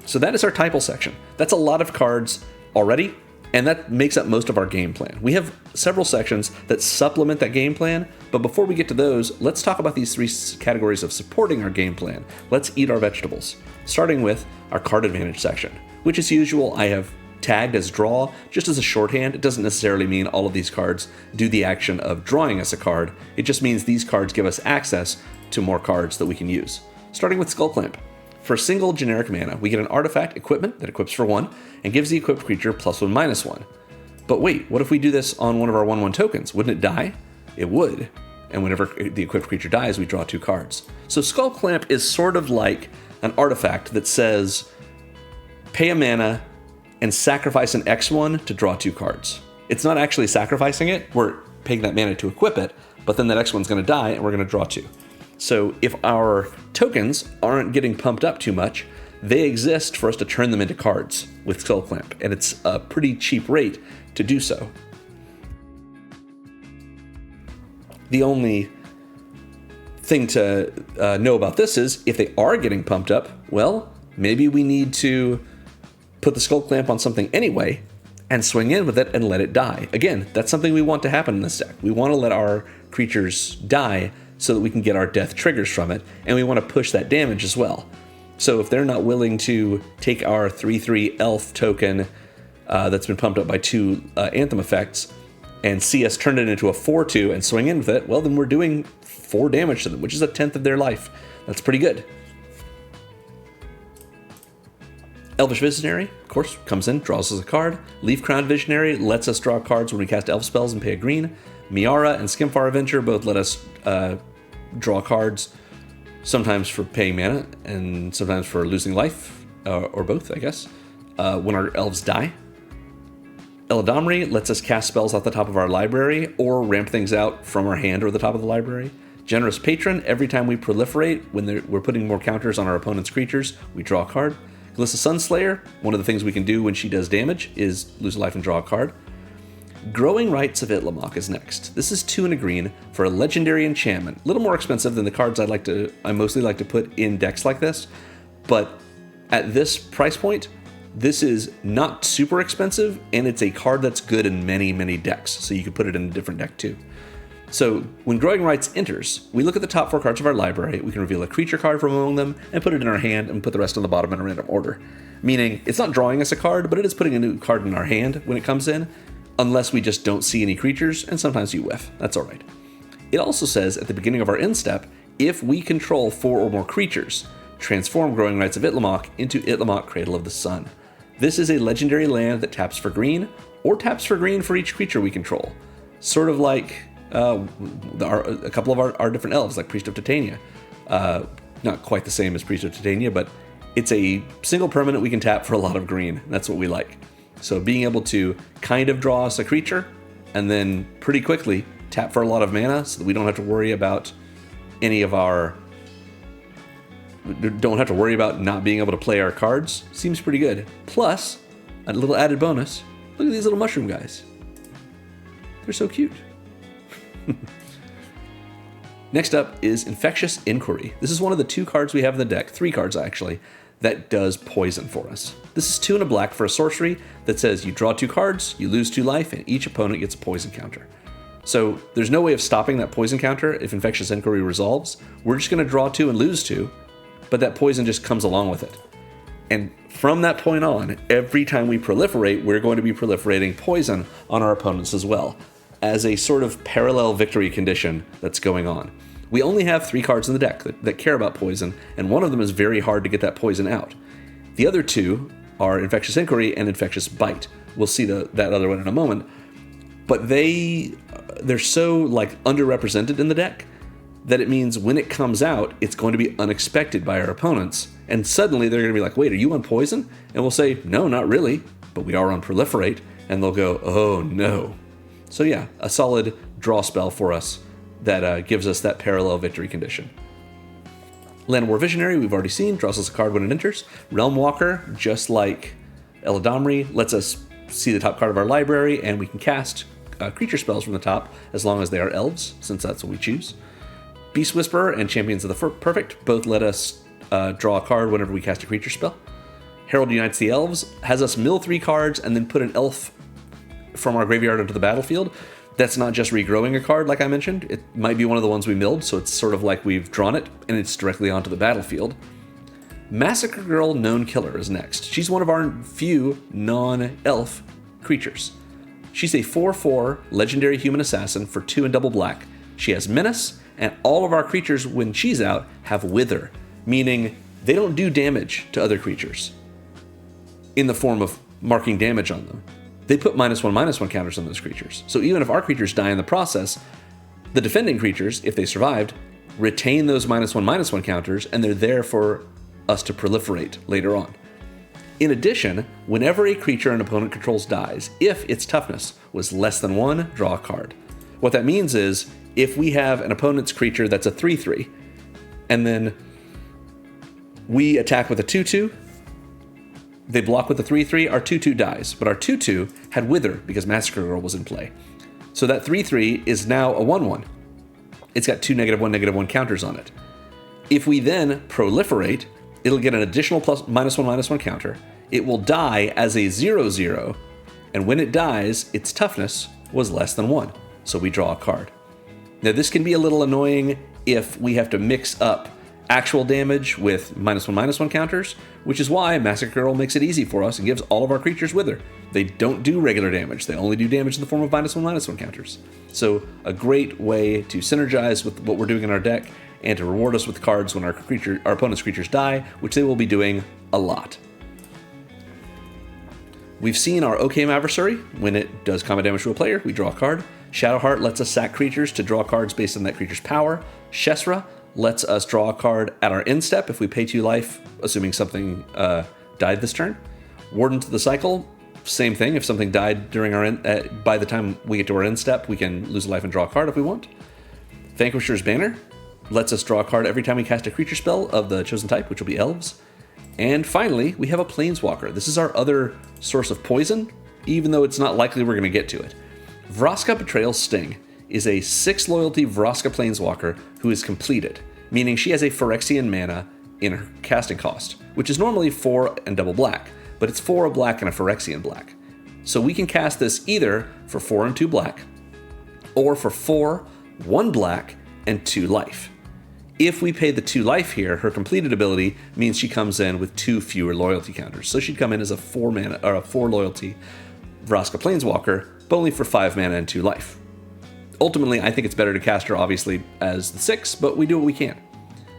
So that is our Typal section. That's a lot of cards already, and that makes up most of our game plan. We have several sections that supplement that game plan, but before we get to those, let's talk about these 3 categories of supporting our game plan. Let's eat our vegetables, starting with our card advantage section, which as usual I have tagged as draw just as a shorthand. It doesn't necessarily mean all of these cards do the action of drawing us a card. It just means these cards give us access to more cards that we can use. Starting with Skull Clamp. For a single generic mana, we get an artifact equipment that equips for 1 and gives the equipped creature +1/-1. But wait, what if we do this on one of our 1/1 tokens? Wouldn't it die? It would. And whenever the equipped creature dies, we draw 2 cards. So Skull Clamp is sort of like an artifact that says, pay a mana and sacrifice an X1 to draw 2 cards. It's not actually sacrificing it, we're paying that mana to equip it, but then that X1's going to die and we're going to draw 2. So if our tokens aren't getting pumped up too much, they exist for us to turn them into cards with Skull Clamp, and it's a pretty cheap rate to do so. The only thing to know about this is if they are getting pumped up, well, maybe we need to put the Skull Clamp on something anyway and swing in with it and let it die. Again, that's something we want to happen in this deck. We want to let our creatures die so that we can get our death triggers from it, and we want to push that damage as well. So if they're not willing to take our 3/3 elf token that's been pumped up by 2 Anthem effects and see us turn it into a 4/2 and swing in with it, well, then we're doing 4 damage to them, which is 1/10 of their life. That's pretty good. Elvish Visionary, of course, comes in, draws us a card. Leaf Crowned Visionary lets us draw cards when we cast elf spells and pay a green. Miara and Skimfar Avenger both let us draw cards, sometimes for paying mana and sometimes for losing life, or both, I guess, when our elves die. Eladamri lets us cast spells off the top of our library or ramp things out from our hand or the top of the library. Generous Patron, every time we proliferate, when we're putting more counters on our opponent's creatures, we draw a card. Glissa Sunslayer, one of the things we can do when she does damage is lose a life and draw a card. Growing Rites of Itlimoc is next. This is 2 and a green for a legendary enchantment. A little more expensive than the cards I mostly like to put in decks like this, but at this price point, this is not super expensive, and it's a card that's good in many, many decks, so you could put it in a different deck too. So when Growing Rites enters, we look at the top 4 cards of our library, we can reveal a creature card from among them, and put it in our hand, and put the rest on the bottom in a random order. Meaning, it's not drawing us a card, but it is putting a new card in our hand when it comes in, unless we just don't see any creatures, and sometimes you whiff. That's alright. It also says at the beginning of our end step, if we control 4 or more creatures, transform Growing Rites of Itlimoc into Itlimoc Cradle of the Sun. This is a legendary land that taps for green, or taps for green for each creature we control. Sort of like a couple of our different elves, like Priest of Titania. Not quite the same as Priest of Titania, but it's a single permanent we can tap for a lot of green. That's what we like. So being able to kind of draw us a creature and then pretty quickly tap for a lot of mana so that we don't have to worry about not being able to play our cards. Seems pretty good. Plus, a little added bonus. Look at these little mushroom guys. They're so cute. Next up is Infectious Inquiry. This is one of the 2 cards we have in the deck, 3 cards actually, that does poison for us. This is 2 and a black for a sorcery that says you draw 2 cards, you lose 2 life, and each opponent gets a poison counter. So there's no way of stopping that poison counter if Infectious Inquiry resolves. We're just going to draw 2 and lose 2, but that poison just comes along with it. And from that point on, every time we proliferate, we're going to be proliferating poison on our opponents as well, as a sort of parallel victory condition that's going on. We only have 3 cards in the deck that care about poison, and one of them is very hard to get that poison out. The other 2 are Infectious Inquiry and Infectious Bite. We'll see that other one in a moment. But they're so underrepresented in the deck that it means when it comes out, it's going to be unexpected by our opponents. And suddenly they're going to be like, wait, are you on poison? And we'll say, no, not really, but we are on Proliferate. And they'll go, oh no. So yeah, a solid draw spell for us that gives us that parallel victory condition. Llanowar Visionary, we've already seen, draws us a card when it enters. Realm Walker, just like Eladamri, lets us see the top card of our library, and we can cast creature spells from the top as long as they are elves, since that's what we choose. Beast Whisperer and Champions of the Perfect both let us draw a card whenever we cast a creature spell. Herald Unites the Elves has us mill 3 cards and then put an elf from our graveyard onto the battlefield. That's not just regrowing a card, like I mentioned. It might be one of the ones we milled, so it's sort of like we've drawn it, and it's directly onto the battlefield. Massacre Girl Known Killer is next. She's one of our few non-elf creatures. She's a 4/4 legendary human assassin for 2 and double black. She has Menace, and all of our creatures, when she's out, have Wither, meaning they don't do damage to other creatures in the form of marking damage on them. They put -1/-1 counters on those creatures. So even if our creatures die in the process, the defending creatures, if they survived, retain those -1/-1 counters, and they're there for us to proliferate later on. In addition, whenever a creature an opponent controls dies, if its toughness was less than 1, draw a card. What that means is, if we have an opponent's creature that's a 3/3, and then we attack with a 2/2, they block with a 3/3, our 2/2 dies, but our 2/2 had Wither because Massacre Girl was in play. So that 3/3 is now a 1/1. It's got 2 -1/-1 counters on it. If we then proliferate, it'll get an additional -1/-1 counter. It will die as a 0/0, and when it dies, its toughness was less than 1, so we draw a card. Now this can be a little annoying if we have to mix up actual damage with -1/-1 counters, which is why Massacre Girl makes it easy for us and gives all of our creatures Wither. They don't do regular damage, they only do damage in the form of -1/-1 counters. So a great way to synergize with what we're doing in our deck and to reward us with cards when our opponent's creatures die, which they will be doing a lot. We've seen our Occam Adversary. When it does combat damage to a player, we draw a card. Shadowheart lets us sack creatures to draw cards based on that creature's power. Shesra lets us draw a card at our end step if we pay 2 life, assuming something died this turn. Warden to the Cycle, same thing. If something died during our by the time we get to our end step, we can lose a life and draw a card if we want. Vanquisher's Banner lets us draw a card every time we cast a creature spell of the chosen type, which will be Elves. And finally, we have a Planeswalker. This is our other source of poison, even though it's not likely we're going to get to it. Vraska Betrayal's Sting is a 6 loyalty Vraska Planeswalker who is completed, meaning she has a Phyrexian mana in her casting cost, which is normally 4 and double black, but it's 4 a black and a Phyrexian black. So we can cast this either for 4 and 2 black, or for 4, 1 black, and 2 life. If we pay the 2 life here, her completed ability means she comes in with 2 fewer loyalty counters. So she'd come in as a 4 mana or a 4 loyalty Vraska Planeswalker, but only for 5 mana and 2 life. Ultimately, I think it's better to cast her obviously as the 6, but we do what we can.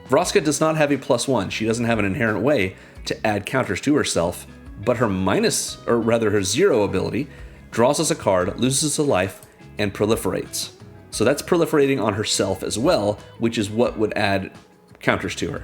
Vraska does not have a +1. She doesn't have an inherent way to add counters to herself, but her her 0 ability draws us a card, loses us a life, and proliferates. So that's proliferating on herself as well, which is what would add counters to her.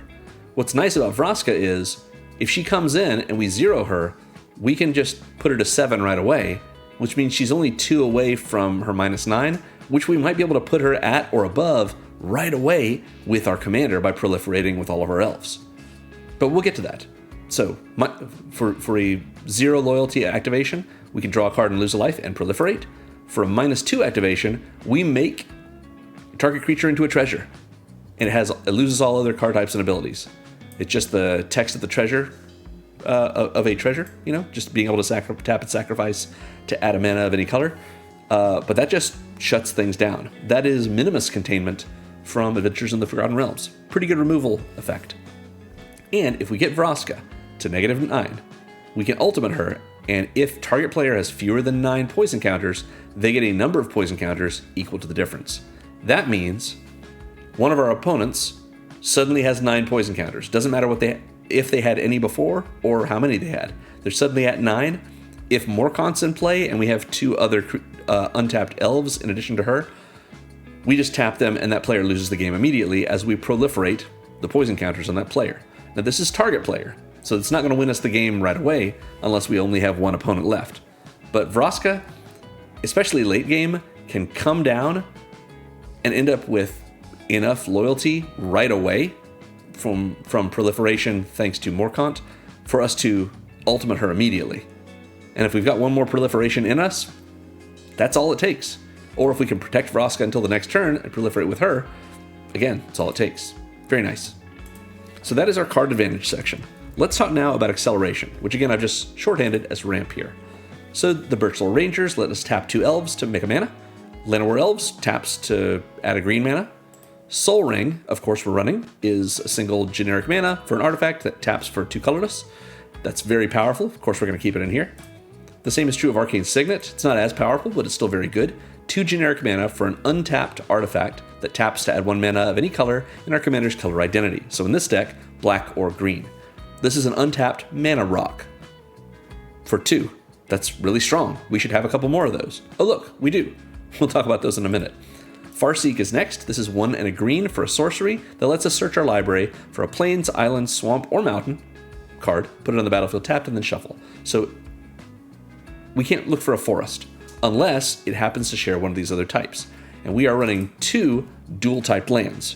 What's nice about Vraska is, if she comes in and we 0 her, we can just put her to 7 right away, which means she's only 2 away from her -9, which we might be able to put her at or above right away with our commander by proliferating with all of our elves. But we'll get to that. So, for a 0 loyalty activation, we can draw a card and lose a life and proliferate. For a -2 activation, we make target creature into a treasure, and it loses all other card types and abilities. It's just the text of the treasure, of a treasure, just being able to tap and sacrifice to add a mana of any color. But that just shuts things down. That is Minimus containment from Adventures in the Forgotten Realms. Pretty good removal effect. And if we get Vraska to -9, we can ultimate her, and if target player has fewer than 9 poison counters, they get a number of poison counters equal to the difference. That means one of our opponents suddenly has 9 poison counters. Doesn't matter if they had any before or how many they had. They're suddenly at 9. If Morcant's in play and we have 2 other untapped elves in addition to her, we just tap them and that player loses the game immediately as we proliferate the poison counters on that player. Now this is target player, so it's not going to win us the game right away unless we only have one opponent left. But Vraska, especially late game, can come down and end up with enough loyalty right away from proliferation thanks to Morcant for us to ultimate her immediately. And if we've got one more proliferation in us, that's all it takes. Or if we can protect Vraska until the next turn and proliferate with her, again, that's all it takes. Very nice. So that is our card advantage section. Let's talk now about acceleration, which again I've just shorthanded as ramp here. So the Birchlore Rangers let us tap 2 elves to make a mana. Llanowar Elves taps to add a green mana. Soul Ring, of course we're running, is a single generic mana for an artifact that taps for 2 colorless. That's very powerful. Of course we're going to keep it in here. The same is true of Arcane Signet. It's not as powerful, but it's still very good. 2 generic mana for an untapped artifact that taps to add 1 mana of any color in our commander's color identity. So in this deck, black or green. This is an untapped mana rock for 2. That's really strong. We should have a couple more of those. Oh look, we do. We'll talk about those in a minute. Farseek is next. This is 1 and a green for a sorcery that lets us search our library for a plains, island, swamp, or mountain card, put it on the battlefield tapped, and then shuffle. So we can't look for a forest unless it happens to share one of these other types. And we are running 2 dual-typed lands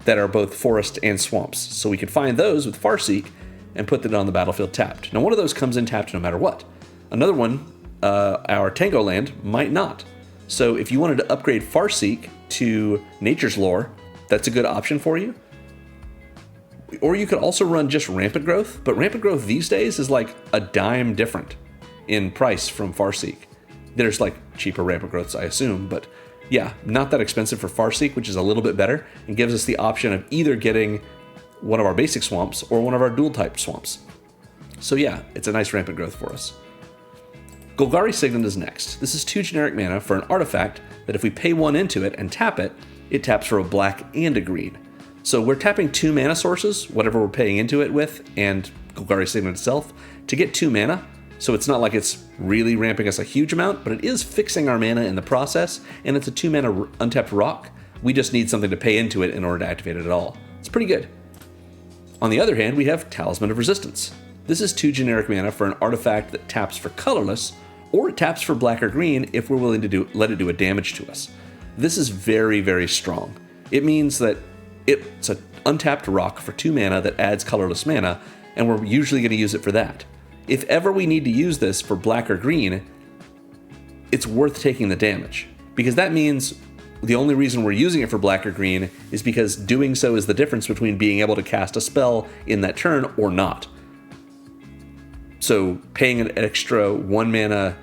that are both forest and swamps. So we can find those with Farseek and put them on the battlefield tapped. Now one of those comes in tapped no matter what. Another one, our Tango land, might not. So if you wanted to upgrade Farseek to Nature's Lore, that's a good option for you. Or you could also run just Rampant Growth, but Rampant Growth these days is like a dime different in price from Farseek. There's like cheaper Rampant Growths, I assume, but yeah, not that expensive for Farseek, which is a little bit better, and gives us the option of either getting one of our basic swamps or one of our dual-type swamps. So yeah, it's a nice Rampant Growth for us. Golgari Signet is next. This is 2 generic mana for an artifact that if we pay 1 into it and tap it, it taps for a black and a green. So we're tapping 2 mana sources, whatever we're paying into it with, and Golgari Signet itself, to get 2 mana. So it's not like it's really ramping us a huge amount, but it is fixing our mana in the process, and it's a 2 mana untapped rock. We just need something to pay into it in order to activate it at all. It's pretty good. On the other hand, we have Talisman of Resistance. This is 2 generic mana for an artifact that taps for colorless, or it taps for black or green if we're willing to let it do a damage to us. This is very, very strong. It means that it's an untapped rock for 2 mana that adds colorless mana, and we're usually going to use it for that. If ever we need to use this for black or green, it's worth taking the damage, because that means the only reason we're using it for black or green is because doing so is the difference between being able to cast a spell in that turn or not. So paying an extra 1 mana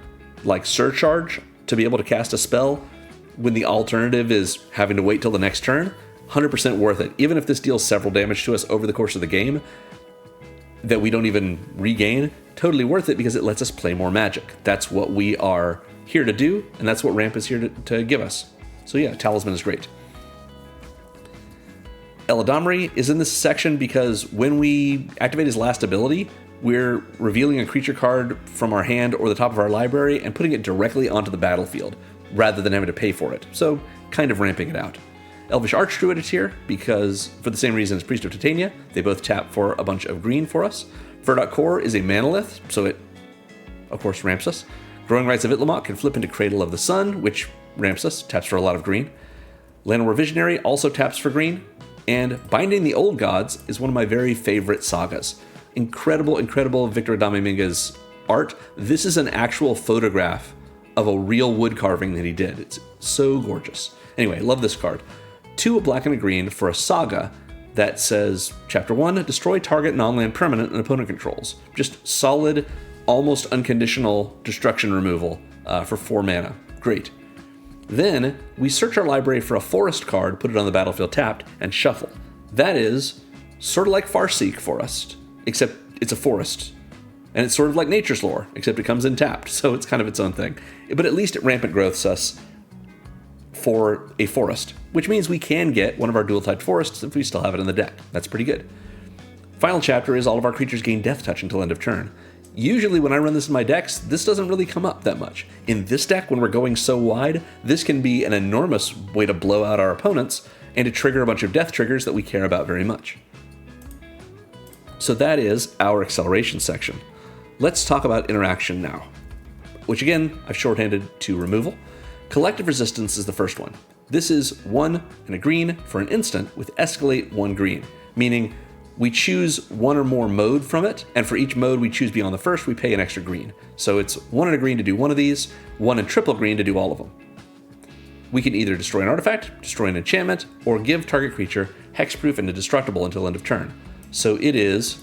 like surcharge to be able to cast a spell when the alternative is having to wait till the next turn, 100% worth it. Even if this deals several damage to us over the course of the game that we don't even regain, totally worth it because it lets us play more Magic. That's what we are here to do, and that's what Ramp is here to give us. So yeah, Talisman is great. Eladamri is in this section because when we activate his last ability, we're revealing a creature card from our hand or the top of our library and putting it directly onto the battlefield, rather than having to pay for it. So kind of ramping it out. Elvish Archdruid is here because, for the same reason as Priest of Titania, they both tap for a bunch of green for us. Verdant Core is a manolith, so it, of course, ramps us. Growing Rites of Itlimoc can flip into Cradle of the Sun, which ramps us, taps for a lot of green. Llanowar Visionary also taps for green. And Binding the Old Gods is one of my very favorite sagas. Incredible, incredible Victor Adame Minga's art. This is an actual photograph of a real wood carving that he did. It's so gorgeous. Anyway, love this card. 2 a black and a green for a saga that says, Chapter 1, destroy target non-land permanent an opponent controls. Just solid, almost unconditional destruction removal for 4 mana. Great. Then, we search our library for a forest card, put it on the battlefield tapped, and shuffle. That is sort of like Farseek Forest, except it's a forest. And it's sort of like Nature's Lore, except it comes in tapped, so it's kind of its own thing. But at least it rampant growths us for a forest, which means we can get one of our dual-typed forests if we still have it in the deck. That's pretty good. Final chapter is all of our creatures gain Death Touch until end of turn. Usually when I run this in my decks, this doesn't really come up that much. In this deck, when we're going so wide, this can be an enormous way to blow out our opponents and to trigger a bunch of death triggers that we care about very much. So that is our acceleration section. Let's talk about interaction now, which again, I've shorthanded to removal. Collective Resistance is the first one. This is 1 and a green for an instant with escalate 1 green, meaning we choose one or more mode from it, and for each mode we choose beyond the first, we pay an extra green. So it's 1 and a green to do one of these, 1 and triple green to do all of them. We can either destroy an artifact, destroy an enchantment, or give target creature hexproof and indestructible until end of turn. So it is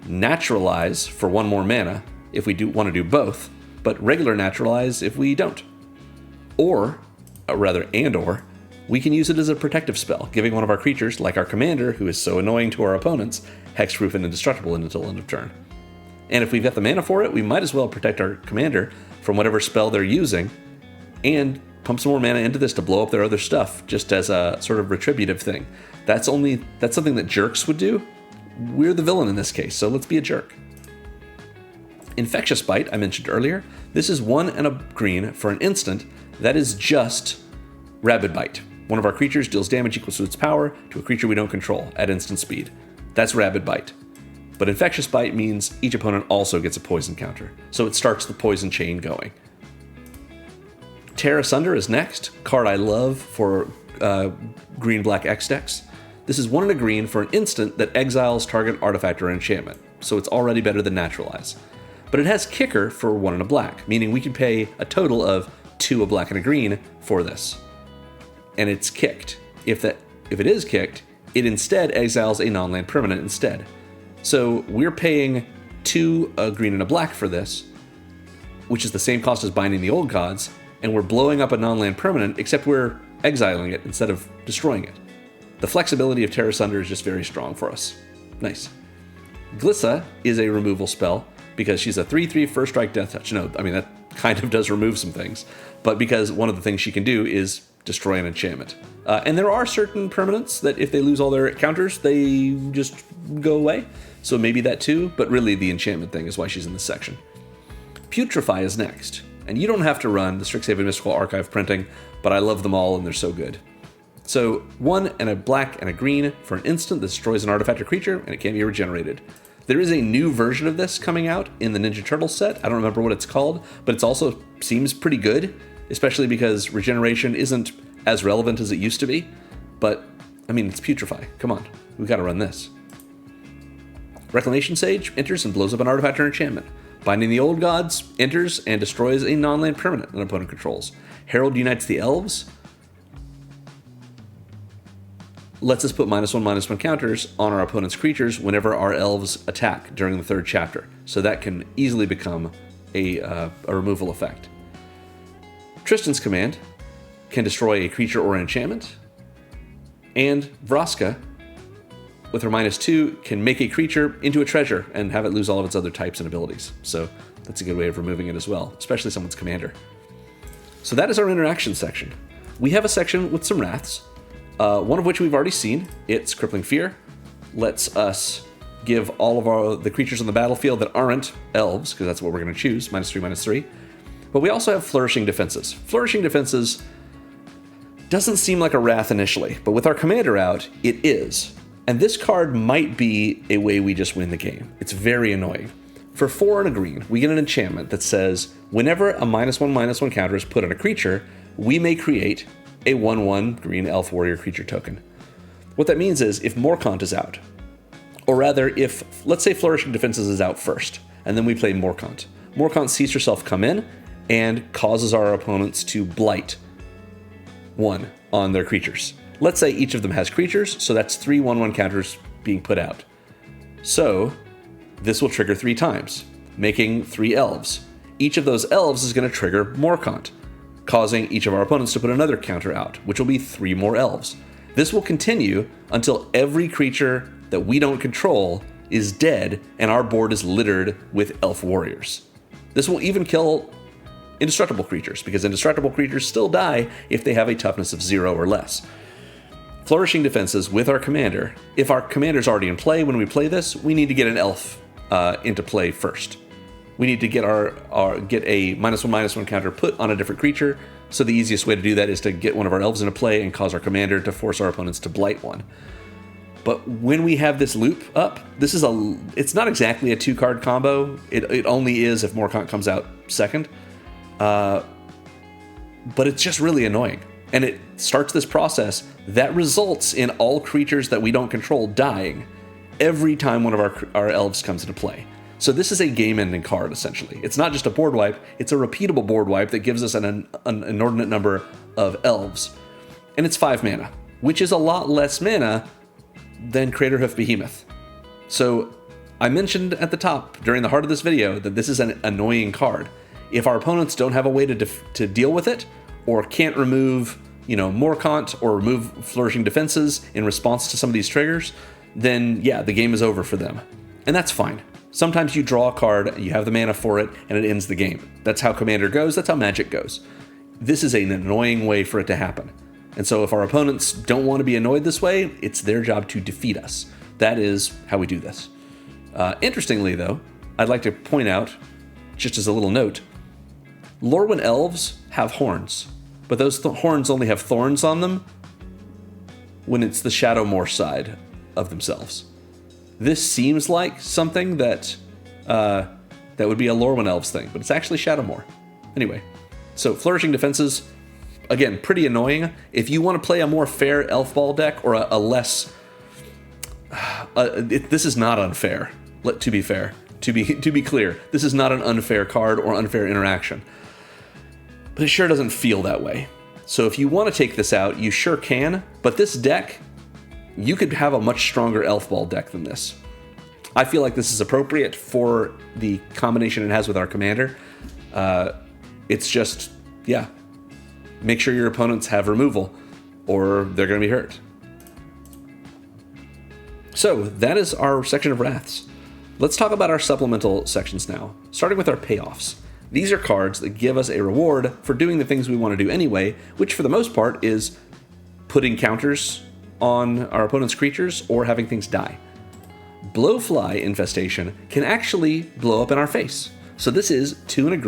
naturalize for 1 more mana if we do want to do both, but regular naturalize if we don't. Or we can use it as a protective spell, giving one of our creatures, like our commander, who is so annoying to our opponents, hexproof and indestructible until end of turn. And if we've got the mana for it, we might as well protect our commander from whatever spell they're using, and pump some more mana into this to blow up their other stuff, just as a sort of retributive thing. That's something that jerks would do. We're the villain in this case, so let's be a jerk. Infectious Bite, I mentioned earlier. This is 1 and a green for an instant that is just Rabid Bite. One of our creatures deals damage equal to its power to a creature we don't control at instant speed. That's Rabid Bite. But Infectious Bite means each opponent also gets a poison counter, so it starts the poison chain going. Tear Asunder is next, card I love for green-black X decks. This is 1 and a green for an instant that exiles target artifact or enchantment, so it's already better than Naturalize. But it has Kicker for 1 and a black, meaning we can pay a total of 2 a black and a green for this. And it's kicked. If it is kicked, it instead exiles a non-land permanent instead. So we're paying 2 a green and a black for this, which is the same cost as Binding the Old Gods, and we're blowing up a non-land permanent, except we're exiling it instead of destroying it. The flexibility of Tear Asunder is just very strong for us. Nice. Glissa is a removal spell because she's a 3/3 first strike death touch. No, I mean, that kind of does remove some things, but because one of the things she can do is destroy an enchantment. And there are certain permanents that if they lose all their counters, they just go away. So maybe that too, but really the enchantment thing is why she's in this section. Putrefy is next, and you don't have to run the Strixhaven Mystical Archive printing, but I love them all and they're so good. So 1 and a black and a green for an instant that destroys an artifact or creature, and it can't be regenerated. There is a new version of this coming out in the Ninja Turtles set. I don't remember what it's called, but it also seems pretty good, especially because regeneration isn't as relevant as it used to be. But, I mean, it's Putrefy. Come on, we gotta run this. Reclamation Sage enters and blows up an artifact or enchantment. Binding the Old Gods enters and destroys a non-land permanent an opponent controls. Herald unites the Elves. Lets us put -1/-1 counters on our opponent's creatures whenever our elves attack during the 3rd chapter. So that can easily become a removal effect. Tristan's Command can destroy a creature or an enchantment. And Vraska, with her -2, can make a creature into a treasure and have it lose all of its other types and abilities. So that's a good way of removing it as well, especially someone's commander. So that is our interaction section. We have a section with some wraths. One of which we've already seen. It's Crippling Fear. Lets us give all of the creatures on the battlefield that aren't elves, because that's what we're going to choose, -3/-3. But we also have Flourishing Defenses. Flourishing Defenses doesn't seem like a wrath initially, but with our commander out, it is. And this card might be a way we just win the game. It's very annoying. For 4 and a green, we get an enchantment that says, whenever a -1/-1 counter is put on a creature, we may create a 1/1 green elf warrior creature token. What that means is, if Morcant is out, or rather, if, let's say, Flourishing Defenses is out first, and then we play Morcant. Morcant sees herself come in and causes our opponents to blight 1 on their creatures. Let's say each of them has creatures, so that's 3 1/1 counters being put out. So this will trigger 3 times, making 3 elves. Each of those elves is going to trigger Morcant, causing each of our opponents to put another counter out, which will be 3 more elves. This will continue until every creature that we don't control is dead and our board is littered with elf warriors. This will even kill indestructible creatures, because indestructible creatures still die if they have a toughness of 0 or less. Flourishing Defenses with our commander. If our commander's already in play when we play this, we need to get an elf into play first. We need to get get a -1/-1 counter put on a different creature. So the easiest way to do that is to get one of our elves into play and cause our commander to force our opponents to blight 1. But when we have this loop up, it's not exactly a 2-card combo. It only is if Morcant comes out second. But it's just really annoying. And it starts this process that results in all creatures that we don't control dying every time one of our elves comes into play. So this is a game-ending card, essentially. It's not just a board wipe, it's a repeatable board wipe that gives us an inordinate number of elves. And it's 5 mana, which is a lot less mana than Craterhoof Behemoth. So I mentioned at the top, during the heart of this video, that this is an annoying card. If our opponents don't have a way to deal with it, or can't remove, Morcant or remove Flourishing Defenses in response to some of these triggers, then yeah, the game is over for them. And that's fine. Sometimes you draw a card, you have the mana for it, and it ends the game. That's how Commander goes, that's how Magic goes. This is an annoying way for it to happen. And so if our opponents don't want to be annoyed this way, it's their job to defeat us. That is how we do this. Interestingly, though, I'd like to point out, just as a little note, Lorwyn Elves have horns, but those horns only have thorns on them when it's the Shadowmoor side of themselves. This seems like something that would be a Lorwyn Elves thing, but it's actually Shadowmoor. Anyway, so Flourishing Defenses, again, pretty annoying. If you want to play a more fair Elf Ball deck, or a less... this is not unfair, to be fair. To be clear, this is not an unfair card or unfair interaction. But it sure doesn't feel that way. So if you want to take this out, you sure can, but this deck, you could have a much stronger Elf Ball deck than this. I feel like this is appropriate for the combination it has with our commander. It's just, yeah, make sure your opponents have removal, or they're going to be hurt. So that is our section of Wraths. Let's talk about our supplemental sections now, starting with our Payoffs. These are cards that give us a reward for doing the things we want to do anyway, which for the most part is putting counters on our opponent's creatures or having things die. Blowfly Infestation can actually blow up in our face. So this is 2 and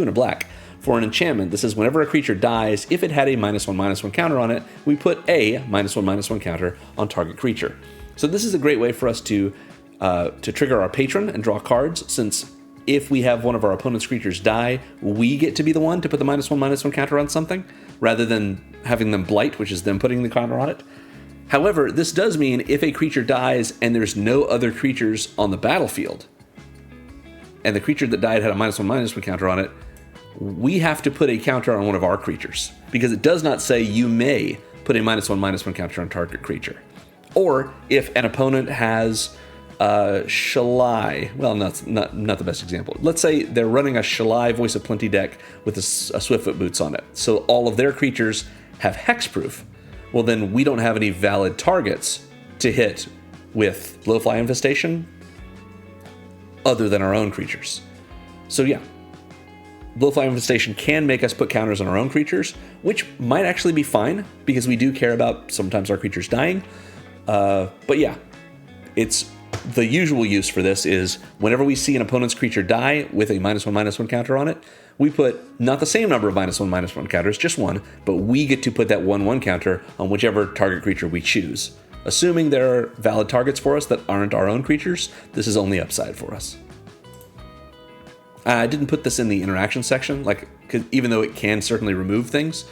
a black. For an enchantment, this is whenever a creature dies, if it had a -1/-1 counter on it, we put a -1/-1 counter on target creature. So this is a great way for us to trigger our patron and draw cards, since if we have one of our opponent's creatures die, we get to be the one to put the -1/-1 counter on something, rather than having them blight, which is them putting the counter on it. However, this does mean if a creature dies and there's no other creatures on the battlefield, and the creature that died had a -1/-1 counter on it, we have to put a counter on one of our creatures, because it does not say you may put a -1/-1 counter on target creature. Or if an opponent has Shalai, well, not the best example. Let's say they're running a Shalai Voice of Plenty deck with a Swiftfoot Boots on it, so all of their creatures have hexproof. Well, then we don't have any valid targets to hit with Blowfly Infestation other than our own creatures. So yeah, Blowfly Infestation can make us put counters on our own creatures, which might actually be fine, because we do care about sometimes our creatures dying. But yeah, it's the usual use for this is whenever we see an opponent's creature die with a -1/-1 counter on it, we put not the same number of -1/-1 counters, just one, but we get to put that 1/1 counter on whichever target creature we choose. Assuming there are valid targets for us that aren't our own creatures, this is only upside for us. I didn't put this in the interaction section, even though it can certainly remove things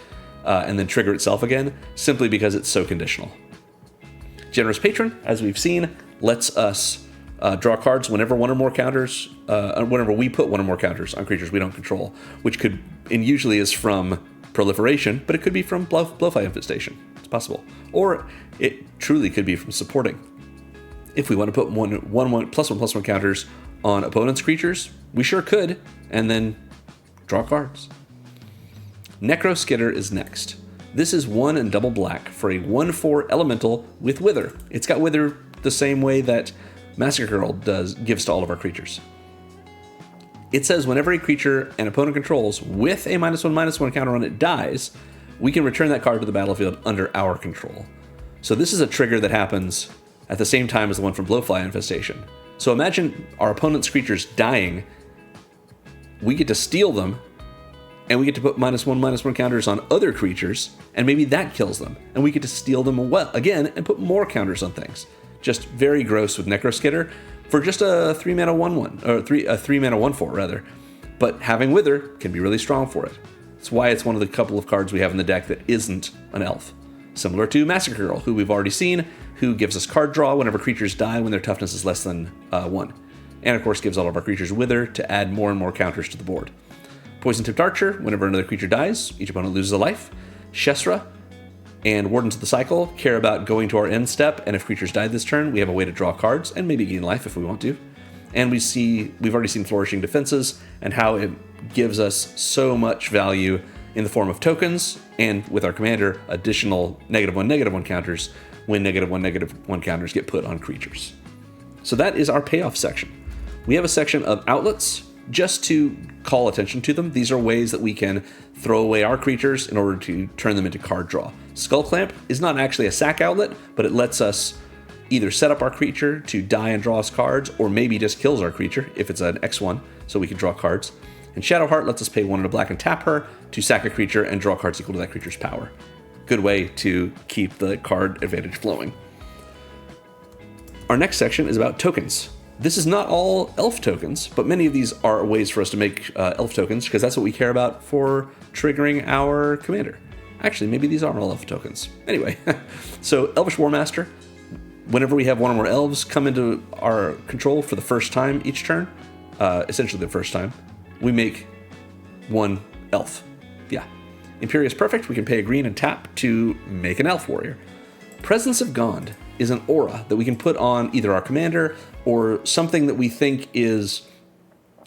and then trigger itself again, simply because it's so conditional. Generous Patron, as we've seen, lets us draw cards whenever one or more counters, whenever we put one or more counters on creatures we don't control, which could, and usually is from Proliferation, but it could be from Blowfly Infestation. It's possible. Or it truly could be from supporting. If we want to put +1/+1 counters on opponents' creatures, we sure could, and then draw cards. Necroskidder is next. This is 1 and double black for a 1/4 elemental with Wither. It's got Wither the same way that Massacre Girl gives to all of our creatures. It says whenever a creature an opponent controls with a -1/-1 counter on it dies, we can return that card to the battlefield under our control. So this is a trigger that happens at the same time as the one from Blowfly Infestation. So imagine our opponent's creatures dying. We get to steal them, and we get to put -1/-1 counters on other creatures, and maybe that kills them. And we get to steal them again and put more counters on things. Just very gross with Necroskidder for just a 3-mana 1/1, or a 3-mana 1/4 rather. But having Wither can be really strong for it. That's why it's one of the couple of cards we have in the deck that isn't an elf. Similar to Massacre Girl, who we've already seen, who gives us card draw whenever creatures die when their toughness is less than 1. And of course gives all of our creatures Wither to add more and more counters to the board. Poison Tipped Archer, whenever another creature dies, each opponent loses a life. Shesra and Wardens of the Cycle care about going to our end step, and if creatures die this turn, we have a way to draw cards and maybe gain life if we want to. And we've already seen Flourishing Defenses and how it gives us so much value in the form of tokens, and with our commander, additional -1/-1 counters when -1/-1 counters get put on creatures. So that is our payoff section. We have a section of outlets just to call attention to them. These are ways that we can throw away our creatures in order to turn them into card draw. Skull Clamp is not actually a sack outlet, but it lets us either set up our creature to die and draw us cards, or maybe just kills our creature if it's an X1, so we can draw cards. And Shadowheart lets us pay 1 and a black and tap her to sack a creature and draw cards equal to that creature's power. Good way to keep the card advantage flowing. Our next section is about tokens. This is not all elf tokens, but many of these are ways for us to make elf tokens, because that's what we care about for triggering our commander. Actually, maybe these are all elf tokens. Anyway, so Elvish War Master, whenever we have one or more elves come into our control for the first time each turn, essentially the first time, we make 1 elf. Yeah. Imperious Perfect, we can pay a green and tap to make an elf warrior. Presence of Gond is an aura that we can put on either our commander or something that we think is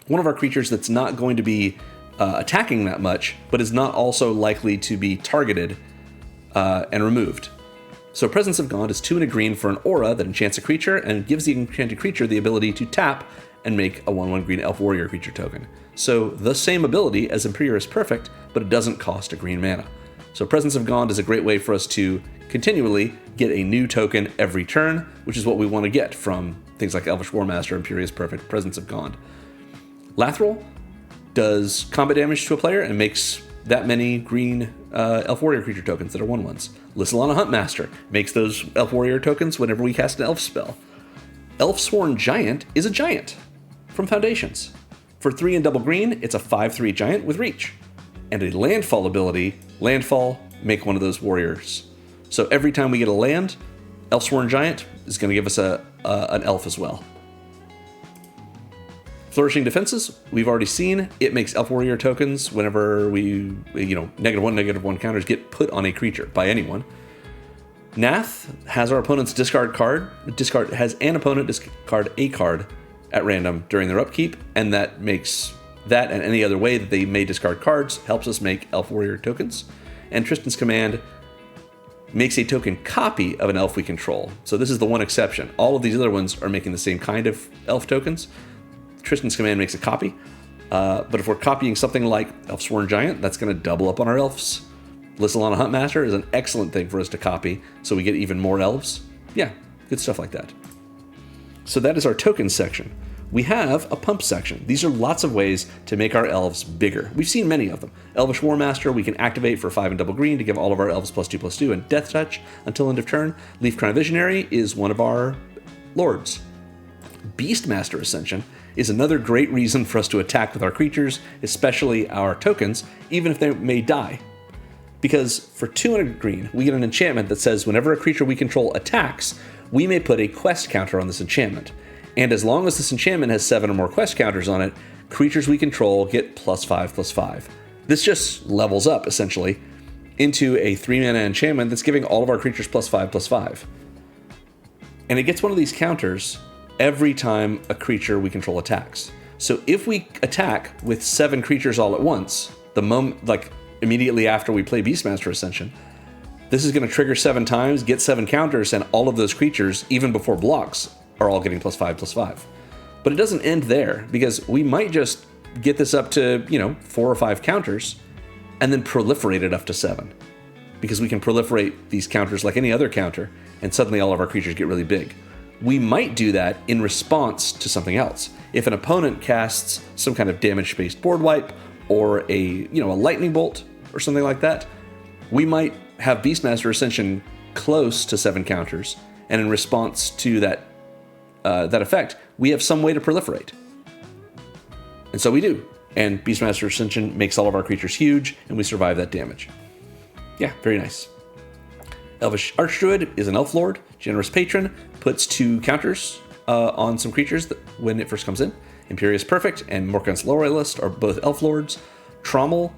one of our creatures that's not going to be attacking that much, but is not also likely to be targeted and removed. So Presence of Gond is 2 and a green for an aura that enchants a creature and gives the enchanted creature the ability to tap and make a 1/1 green elf warrior creature token. So the same ability as Imperious Perfect, but it doesn't cost a green mana. So Presence of Gond is a great way for us to continually get a new token every turn, which is what we want to get from things like Elvish War Master, Imperious Perfect, Presence of Gond. Lathril does combat damage to a player and makes that many green elf warrior creature tokens that are 1/1s. Lissalana Huntmaster makes those elf warrior tokens whenever we cast an elf spell. Elfsworn Giant is a giant from Foundations. For 3 and double green, it's a 5/3 giant with reach. And a landfall ability, landfall, make one of those warriors. So every time we get a land, Elfsworn Giant is going to give us an elf as well. Flourishing Defenses, we've already seen. It makes elf warrior tokens whenever we, -1/-1 counters get put on a creature by anyone. Nath has our opponent's discard has an opponent discard a card at random during their upkeep, and that makes that and any other way that they may discard cards helps us make elf warrior tokens. And Tristan's Command makes a token copy of an elf we control. So this is the one exception. All of these other ones are making the same kind of elf tokens. Tristan's Command makes a copy, but if we're copying something like Elfsworn Giant, that's going to double up on our elves. Lissalana Huntmaster is an excellent thing for us to copy, so we get even more elves. Yeah, good stuff like that. So that is our tokens section. We have a pump section. These are lots of ways to make our elves bigger. We've seen many of them. Elvish War Master, we can activate for 5 and double green to give all of our elves +2/+2 and Death Touch until end of turn. Leaf Crown Visionary is one of our lords. Beastmaster Ascension is another great reason for us to attack with our creatures, especially our tokens, even if they may die. Because for 200 green, we get an enchantment that says whenever a creature we control attacks, we may put a quest counter on this enchantment. And as long as this enchantment has 7 or more quest counters on it, creatures we control get +5/+5. This just levels up, essentially, into a 3-mana enchantment that's giving all of our creatures +5/+5. And it gets one of these counters every time a creature we control attacks. So if we attack with 7 creatures all at once, the moment, like immediately after we play Beastmaster Ascension, this is going to trigger 7 times, get 7 counters, and all of those creatures, even before blocks, are all getting +5/+5. But it doesn't end there, because we might just get this up to, 4 or 5 counters, and then proliferate it up to 7. Because we can proliferate these counters like any other counter, and suddenly all of our creatures get really big. We might do that in response to something else. If an opponent casts some kind of damage-based board wipe, or a lightning bolt, or something like that, we might have Beastmaster Ascension close to 7 counters, and in response to that effect, we have some way to proliferate. And so we do. And Beastmaster Ascension makes all of our creatures huge, and we survive that damage. Yeah, very nice. Elvish Archdruid is an Elf Lord. Generous Patron puts 2 counters on some creatures when it first comes in. Imperious Perfect and Morcant's Loyalist are both Elf Lords. Trommel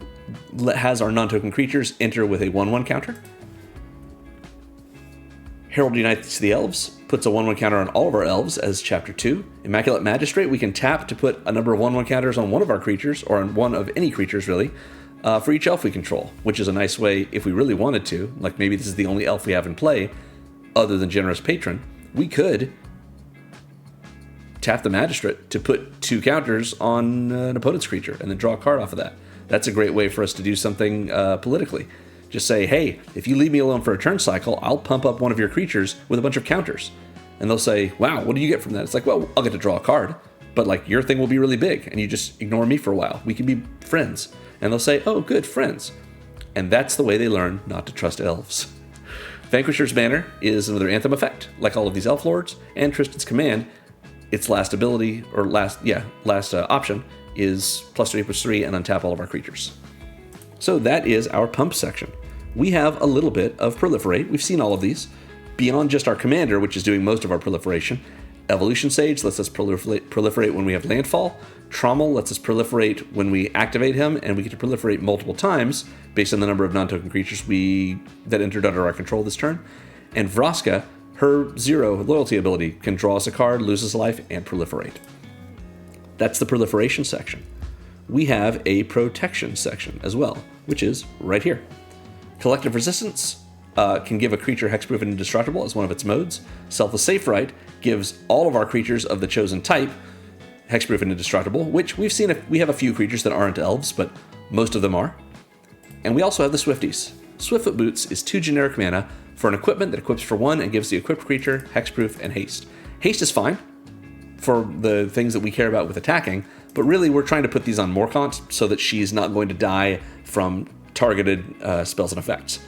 has our non-token creatures enter with a 1/1 counter. Herald Unites the Elves puts a 1/1 counter on all of our elves as Chapter 2. Immaculate Magistrate, we can tap to put a number of 1/1 counters on one of our creatures, or on one of any creatures really, for each elf we control, which is a nice way, if we really wanted to, like maybe this is the only elf we have in play, other than Generous Patron, we could tap the Magistrate to put 2 counters on an opponent's creature, and then draw a card off of that. That's a great way for us to do something politically. Just say, hey, if you leave me alone for a turn cycle, I'll pump up one of your creatures with a bunch of counters. And they'll say, wow, what do you get from that? It's like, well, I'll get to draw a card, but like your thing will be really big, and you just ignore me for a while. We can be friends. And they'll say, oh, good, friends. And that's the way they learn not to trust elves. Vanquisher's Banner is another Anthem effect, like all of these Elf Lords, and Tristan's Command, its last ability, or last option, is +3/+3 and untap all of our creatures. So that is our pump section. We have a little bit of Proliferate. We've seen all of these. Beyond just our commander, which is doing most of our proliferation, Evolution Sage lets us proliferate when we have landfall. Trommel lets us proliferate when we activate him, and we get to proliferate multiple times based on the number of non-token creatures that entered under our control this turn. And Vraska, her 0 loyalty ability, can draw us a card, lose us a life, and proliferate. That's the proliferation section. We have a protection section as well, which is right here. Collective Resistance can give a creature hexproof and indestructible as one of its modes. Selfless Safe Right gives all of our creatures of the chosen type hexproof and indestructible, which we've seen we have a few creatures that aren't elves, but most of them are. And we also have the Swifties. Swiftfoot Boots is 2 generic mana for an equipment that equips for 1 and gives the equipped creature hexproof and haste. Haste is fine for the things that we care about with attacking, but really we're trying to put these on Morcant so that she's not going to die from targeted spells and effects.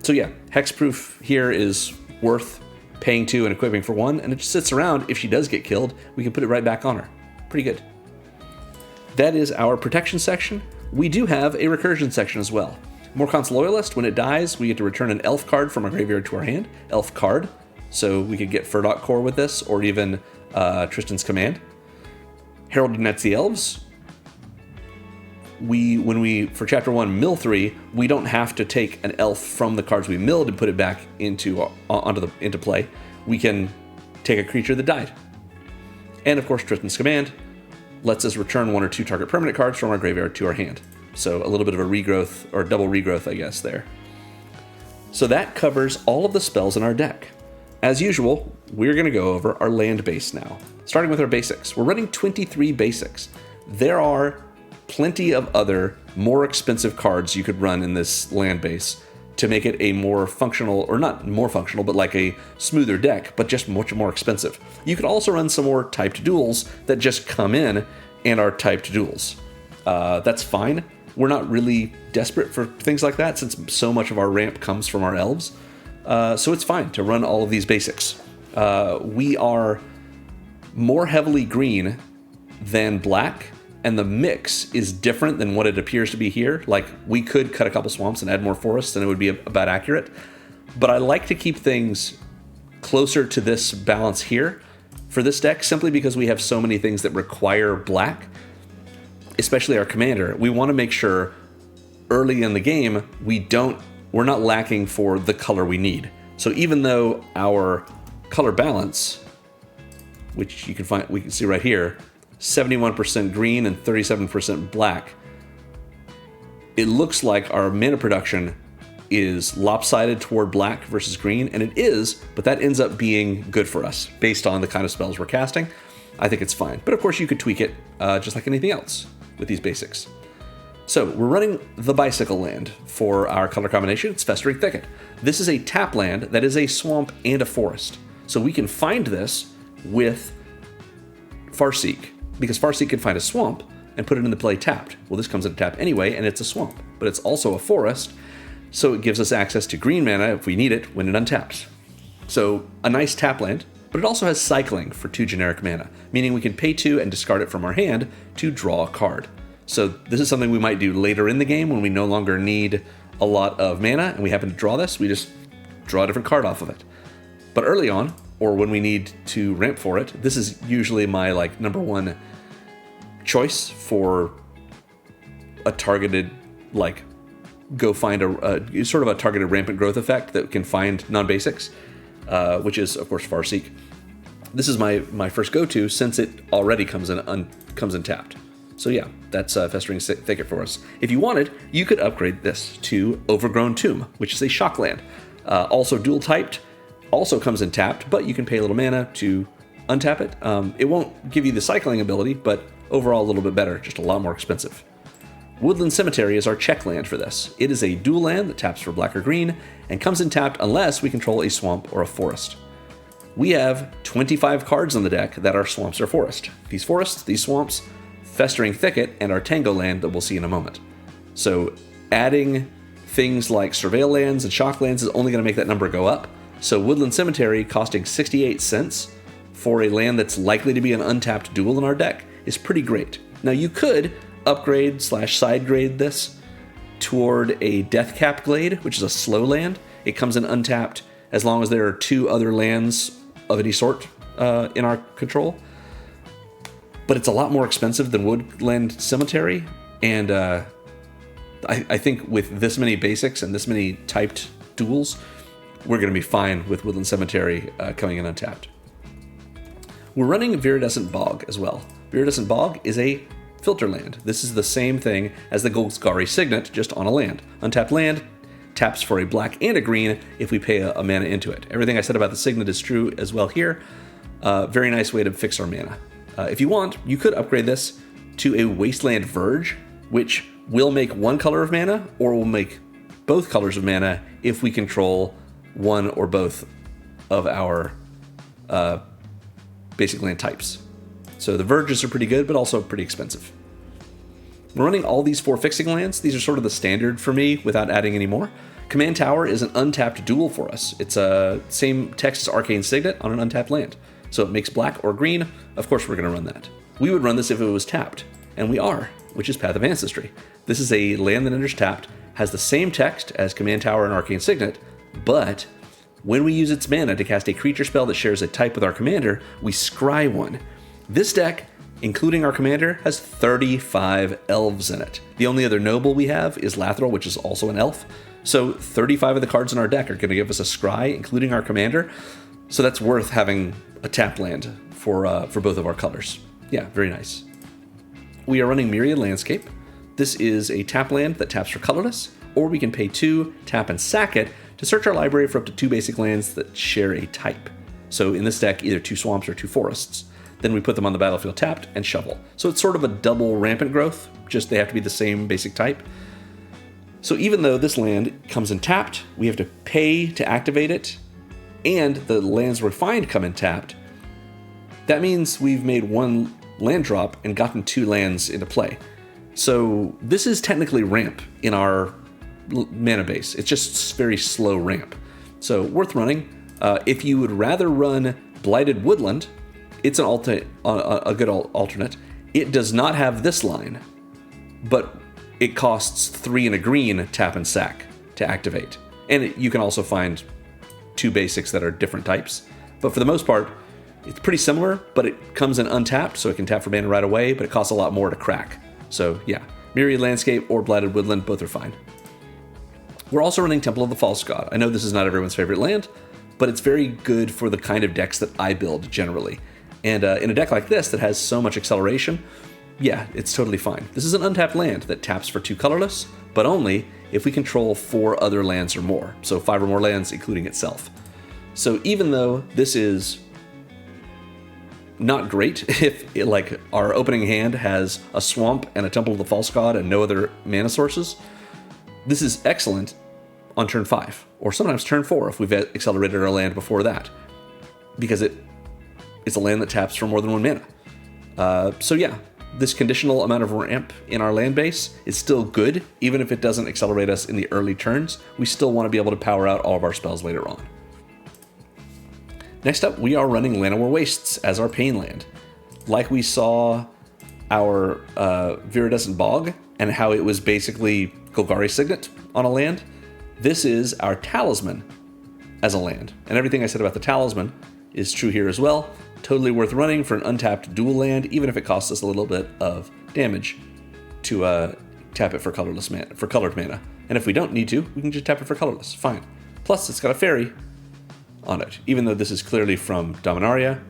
So yeah, hexproof here is worth paying 2 and equipping for 1, and it just sits around. If she does get killed, we can put it right back on her. Pretty good. That is our protection section. We do have a recursion section as well. Morcant's Loyalist, when it dies, we get to return an elf card from our graveyard to our hand. Elf card. So we could get Furdok Core with this, or even Tristan's Command. Herald Unites the Elves. When we for Chapter 1 mill 3, we don't have to take an elf from the cards we milled and put it back into play. We can take a creature that died. And of course, Tristan's Command lets us return 1 or 2 target permanent cards from our graveyard to our hand. So a little bit of a regrowth, or double regrowth, I guess, there. So that covers all of the spells in our deck. As usual, we're going to go over our land base now, starting with our basics. We're running 23 basics. There are plenty of other, more expensive cards you could run in this land base to make it a more functional, or not more functional, but like a smoother deck, but just much more expensive. You could also run some more typed duels that just come in and are typed duels. That's fine. We're not really desperate for things like that since so much of our ramp comes from our elves. So it's fine to run all of these basics. We are more heavily green than black, and the mix is different than what it appears to be here. Like, we could cut a couple swamps and add more forests, and it would be about accurate. But I like to keep things closer to this balance here for this deck, simply because we have so many things that require black, especially our commander. We want to make sure early in the game we're not lacking for the color we need. So even though our color balance, which we can see right here, 71% green and 37% black, it looks like our mana production is lopsided toward black versus green, and it is, but that ends up being good for us based on the kind of spells we're casting. I think it's fine. But of course you could tweak it just like anything else with these basics. So we're running the Bicycle land for our color combination. It's Festering Thicket. This is a tap land that is a swamp and a forest. So we can find this with Farseek, because Farseek can find a swamp and put it into play tapped. Well, this comes into tap anyway, and it's a swamp, but it's also a forest, so it gives us access to green mana if we need it when it untaps. So a nice tap land, but it also has cycling for 2 generic mana, meaning we can pay 2 and discard it from our hand to draw a card. So this is something we might do later in the game when we no longer need a lot of mana and we happen to draw this, we just draw a different card off of it. But early on, or when we need to ramp for it, this is usually my number one choice for a targeted, go find a sort of a targeted rampant growth effect that can find non-basics, which is of course Farseek. This is my first go-to since it already comes in tapped. So yeah, that's Festering Thicket for us. If you wanted, you could upgrade this to Overgrown Tomb, which is a shock land. Also dual typed, also comes in tapped, but you can pay a little mana to untap it. It won't give you the cycling ability, but overall a little bit better, just a lot more expensive. Woodland Cemetery is our check land for this. It is a dual land that taps for black or green, and comes in tapped unless we control a swamp or a forest. We have 25 cards on the deck that are swamps or forest. These forests, these swamps, Festering Thicket, and our Tango land that we'll see in a moment. So adding things like Surveil lands and shock lands is only going to make that number go up. So Woodland Cemetery costing 68 cents for a land that's likely to be an untapped dual in our deck is pretty great. Now you could upgrade / side grade this toward a Deathcap Glade, which is a slow land. It comes in untapped as long as there are 2 other lands of any sort in our control. But it's a lot more expensive than Woodland Cemetery, and I think with this many basics and this many typed duels, we're going to be fine with Woodland Cemetery coming in untapped. We're running Viridescent Bog as well. Viridescent Bog is a filter land. This is the same thing as the Golgari Signet, just on a land. Untapped land taps for a black and a green if we pay a mana into it. Everything I said about the Signet is true as well here. Very nice way to fix our mana. If you want, you could upgrade this to a Wasteland Verge, which will make 1 color of mana, or will make both colors of mana if we control one or both of our basic land types. So the Verges are pretty good, but also pretty expensive. We're running all these 4 fixing lands. These are sort of the standard for me without adding any more. Command Tower is an untapped dual for us. It's a same text as Arcane Signet on an untapped land. So it makes black or green. Of course we're going to run that. We would run this if it was tapped, and we are, which is Path of Ancestry. This is a land that enters tapped, has the same text as Command Tower and Arcane Signet, but when we use its mana to cast a creature spell that shares a type with our commander, we scry 1. This deck, including our commander, has 35 elves in it. The only other noble we have is Lathril, which is also an elf. So 35 of the cards in our deck are going to give us a scry, including our commander. So that's worth having a tapped land for both of our colors. Yeah, very nice. We are running Myriad Landscape. This is a tap land that taps for colorless, or we can pay 2, tap and sack it to search our library for up to 2 basic lands that share a type. So in this deck, either 2 swamps or 2 forests. Then we put them on the battlefield tapped and shuffle. So it's sort of a double rampant growth, just they have to be the same basic type. So even though this land comes in tapped, we have to pay to activate it, and the lands refined come in tapped. That means we've made 1 land drop and gotten 2 lands into play. So this is technically ramp in our mana base. It's just very slow ramp. So worth running. If you would rather run Blighted Woodland, it's a good alternate. It does not have this line, but it costs 3 and a green tap and sack to activate. And you can also find 2 basics that are different types. But for the most part, it's pretty similar, but it comes in untapped, so it can tap for mana right away, but it costs a lot more to crack. So yeah, Myriad Landscape or Blighted Woodland, both are fine. We're also running Temple of the False God. I know this is not everyone's favorite land, but it's very good for the kind of decks that I build generally. And in a deck like this that has so much acceleration, yeah, it's totally fine. This is an untapped land that taps for 2 colorless, but only if we control 4 other lands or more. So 5 or more lands, including itself. So even though this is not great, if like our opening hand has a swamp and a Temple of the False God and no other mana sources, this is excellent on turn 5, or sometimes turn 4 if we've accelerated our land before that, because it's a land that taps for more than 1 mana. So yeah, this conditional amount of ramp in our land base is still good, even if it doesn't accelerate us in the early turns. We still want to be able to power out all of our spells later on. Next up, we are running Llanowar Wastes as our pain land. Like we saw our Viridescent Bog, and how it was basically Golgari Signet on a land, this is our Talisman as a land. And everything I said about the Talisman is true here as well. Totally worth running for an untapped dual land, even if it costs us a little bit of damage to tap it for colorless mana, for colored mana. And if we don't need to, we can just tap it for colorless. Fine. Plus, it's got a fairy on it, even though this is clearly from Dominaria.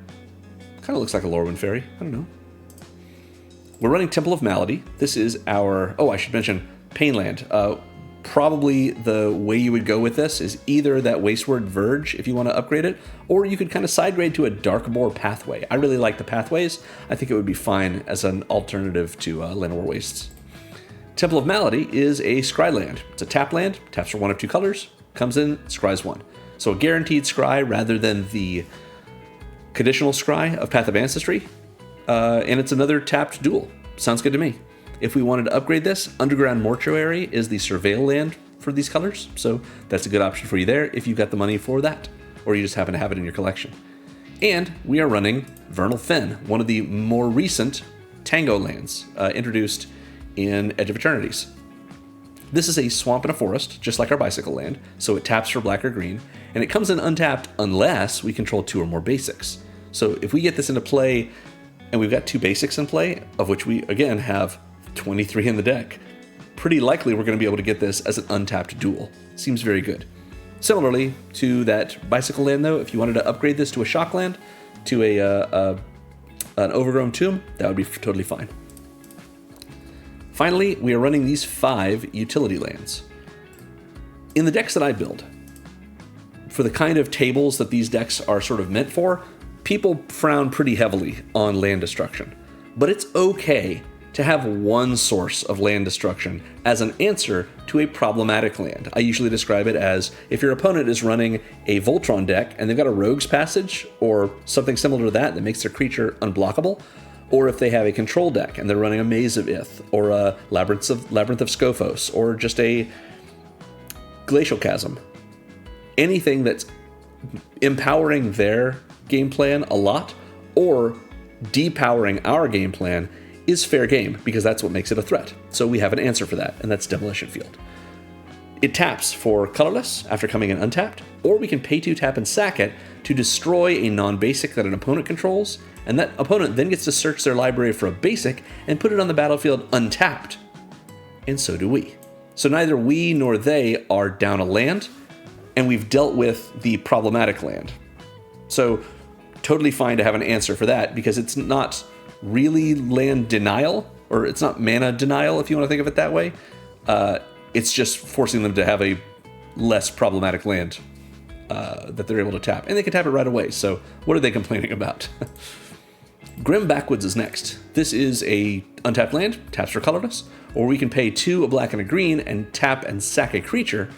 Kind of looks like a Lorwyn fairy. I don't know. We're running Temple of Malady. This is our... Oh, I should mention Painland. Probably the way you would go with this is either that Wasteward Verge, if you want to upgrade it, or you could kind of side grade to a Darkmoor Pathway. I really like the Pathways. I think it would be fine as an alternative to Llanowar Wastes. Temple of Malady is a scry land. It's a tap land, taps for 1 of 2 colors, comes in, scries 1. So a guaranteed scry rather than the conditional scry of Path of Ancestry. And it's another tapped duel. Sounds good to me. If we wanted to upgrade this, Underground Mortuary is the surveil land for these colors, so that's a good option for you there if you've got the money for that, or you just happen to have it in your collection. And we are running Vernal Fen, one of the more recent Tango lands introduced in Edge of Eternities. This is a swamp and a forest, just like our bicycle land, so it taps for black or green, and it comes in untapped unless we control 2 or more basics. So if we get this into play, and we've got 2 basics in play, of which we, again, have 23 in the deck, pretty likely we're going to be able to get this as an untapped duel. Seems very good. Similarly to that bicycle land, though, if you wanted to upgrade this to a shock land, to an overgrown tomb, that would be totally fine. Finally, we are running these 5 utility lands. In the decks that I build, for the kind of tables that these decks are sort of meant for, people frown pretty heavily on land destruction. But it's okay to have one source of land destruction as an answer to a problematic land. I usually describe it as if your opponent is running a Voltron deck and they've got a Rogue's Passage or something similar to that makes their creature unblockable, or if they have a control deck and they're running a Maze of Ith or a Labyrinth of Scophos or just a Glacial Chasm. Anything that's empowering their game plan a lot or depowering our game plan is fair game, because that's what makes it a threat. So we have an answer for that, and that's Demolition Field. It taps for colorless after coming in untapped, or we can pay 2 tap and sack it to destroy a non-basic that an opponent controls, and that opponent then gets to search their library for a basic and put it on the battlefield untapped. And so do we. So neither we nor they are down a land, and we've dealt with the problematic land. So totally fine to have an answer for that, because it's not really land denial, or it's not mana denial if you want to think of it that way. It's just forcing them to have a less problematic land that they're able to tap. And they can tap it right away, so what are they complaining about? Grim Backwoods is next. This is a untapped land, taps for colorless, or we can pay 2, a black and a green, and tap and sack a creature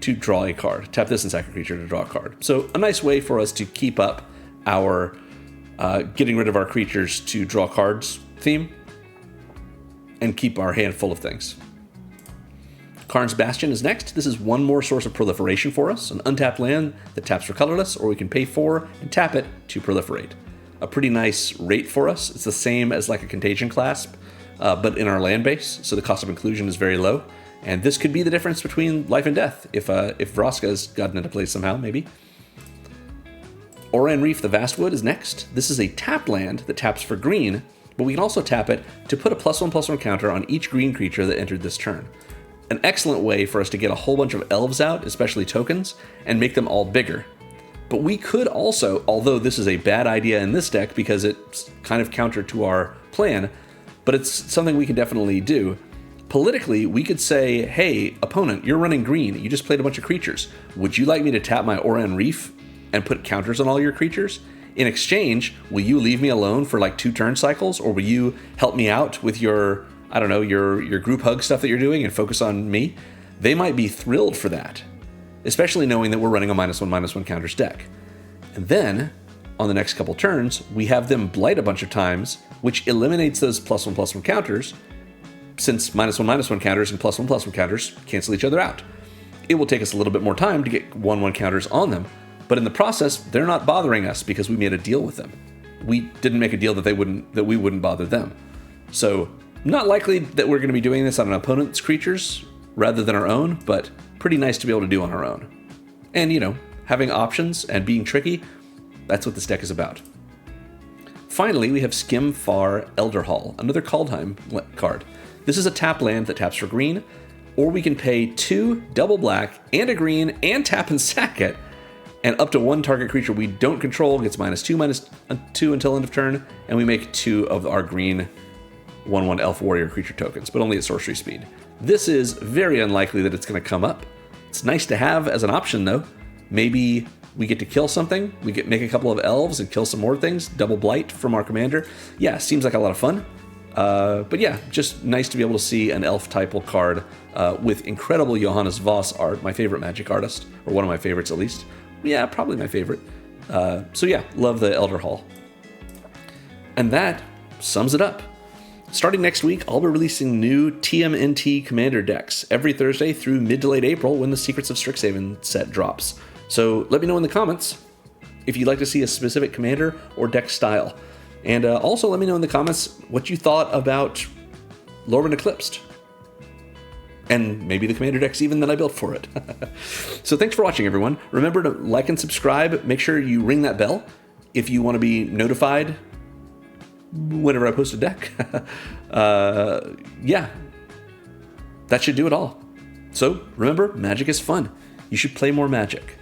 to draw a card. Tap this and sack a creature to draw a card. So a nice way for us to keep up our getting rid of our creatures to draw cards theme and keep our hand full of things. Karn's Bastion is next. This is one more source of proliferation for us, an untapped land that taps for colorless, or we can pay 4 and tap it to proliferate. a pretty nice rate for us. It's the same as like a Contagion Clasp, but in our land base, so the cost of inclusion is very low. And this could be the difference between life and death if Vraska's gotten into play somehow, maybe. Oran Reef the Vastwood is next. This is a tapped land that taps for green, but we can also tap it to put a +1/+1 counter on each green creature that entered this turn. An excellent way for us to get a whole bunch of elves out, especially tokens, and make them all bigger. But we could also, although this is a bad idea in this deck because it's kind of counter to our plan, but it's something we can definitely do. Politically, we could say, hey, opponent, you're running green. You just played a bunch of creatures. Would you like me to tap my Oran Reef and put counters on all your creatures? In exchange, will you leave me alone for like 2 turn cycles? Or will you help me out with your, I don't know, your group hug stuff that you're doing and focus on me? They might be thrilled for that, especially knowing that we're running a -1/-1 counters deck. And then, on the next couple turns, we have them blight a bunch of times, which eliminates those +1/+1 counters, since -1/-1 counters and +1/+1 counters cancel each other out. It will take us a little bit more time to get 1/1 counters on them, but in the process, they're not bothering us because we made a deal with them. We didn't make a deal that we wouldn't bother them. So, not likely that we're going to be doing this on an opponent's creatures rather than our own, but pretty nice to be able to do on our own. And, having options and being tricky, that's what this deck is about. Finally, we have Skimfar Elderhall, another Kaldheim card. This is a tap land that taps for green, or we can pay 2 double black and a green and tap and sack it, and up to 1 target creature we don't control gets -2/-2 until end of turn, and we make 2 of our green 1/1 Elf Warrior creature tokens, but only at sorcery speed. This is very unlikely that it's going to come up. It's nice to have as an option, though. Maybe we get to kill something, make a couple of elves and kill some more things, double blight from our commander. Yeah, seems like a lot of fun. But yeah, just nice to be able to see an elf Typal card with incredible Johannes Voss art, my favorite Magic artist, or one of my favorites at least. Yeah, probably my favorite. So yeah, love the Elder Hall. And that sums it up. Starting next week, I'll be releasing new TMNT Commander decks every Thursday through mid to late April when the Secrets of Strixhaven set drops. So let me know in the comments if you'd like to see a specific commander or deck style. And also let me know in the comments what you thought about Lorwyn Eclipsed. And maybe the commander decks even that I built for it. So thanks for watching, everyone. Remember to like and subscribe. Make sure you ring that bell if you want to be notified whenever I post a deck. Yeah, that should do it all. So remember, magic is fun. You should play more Magic.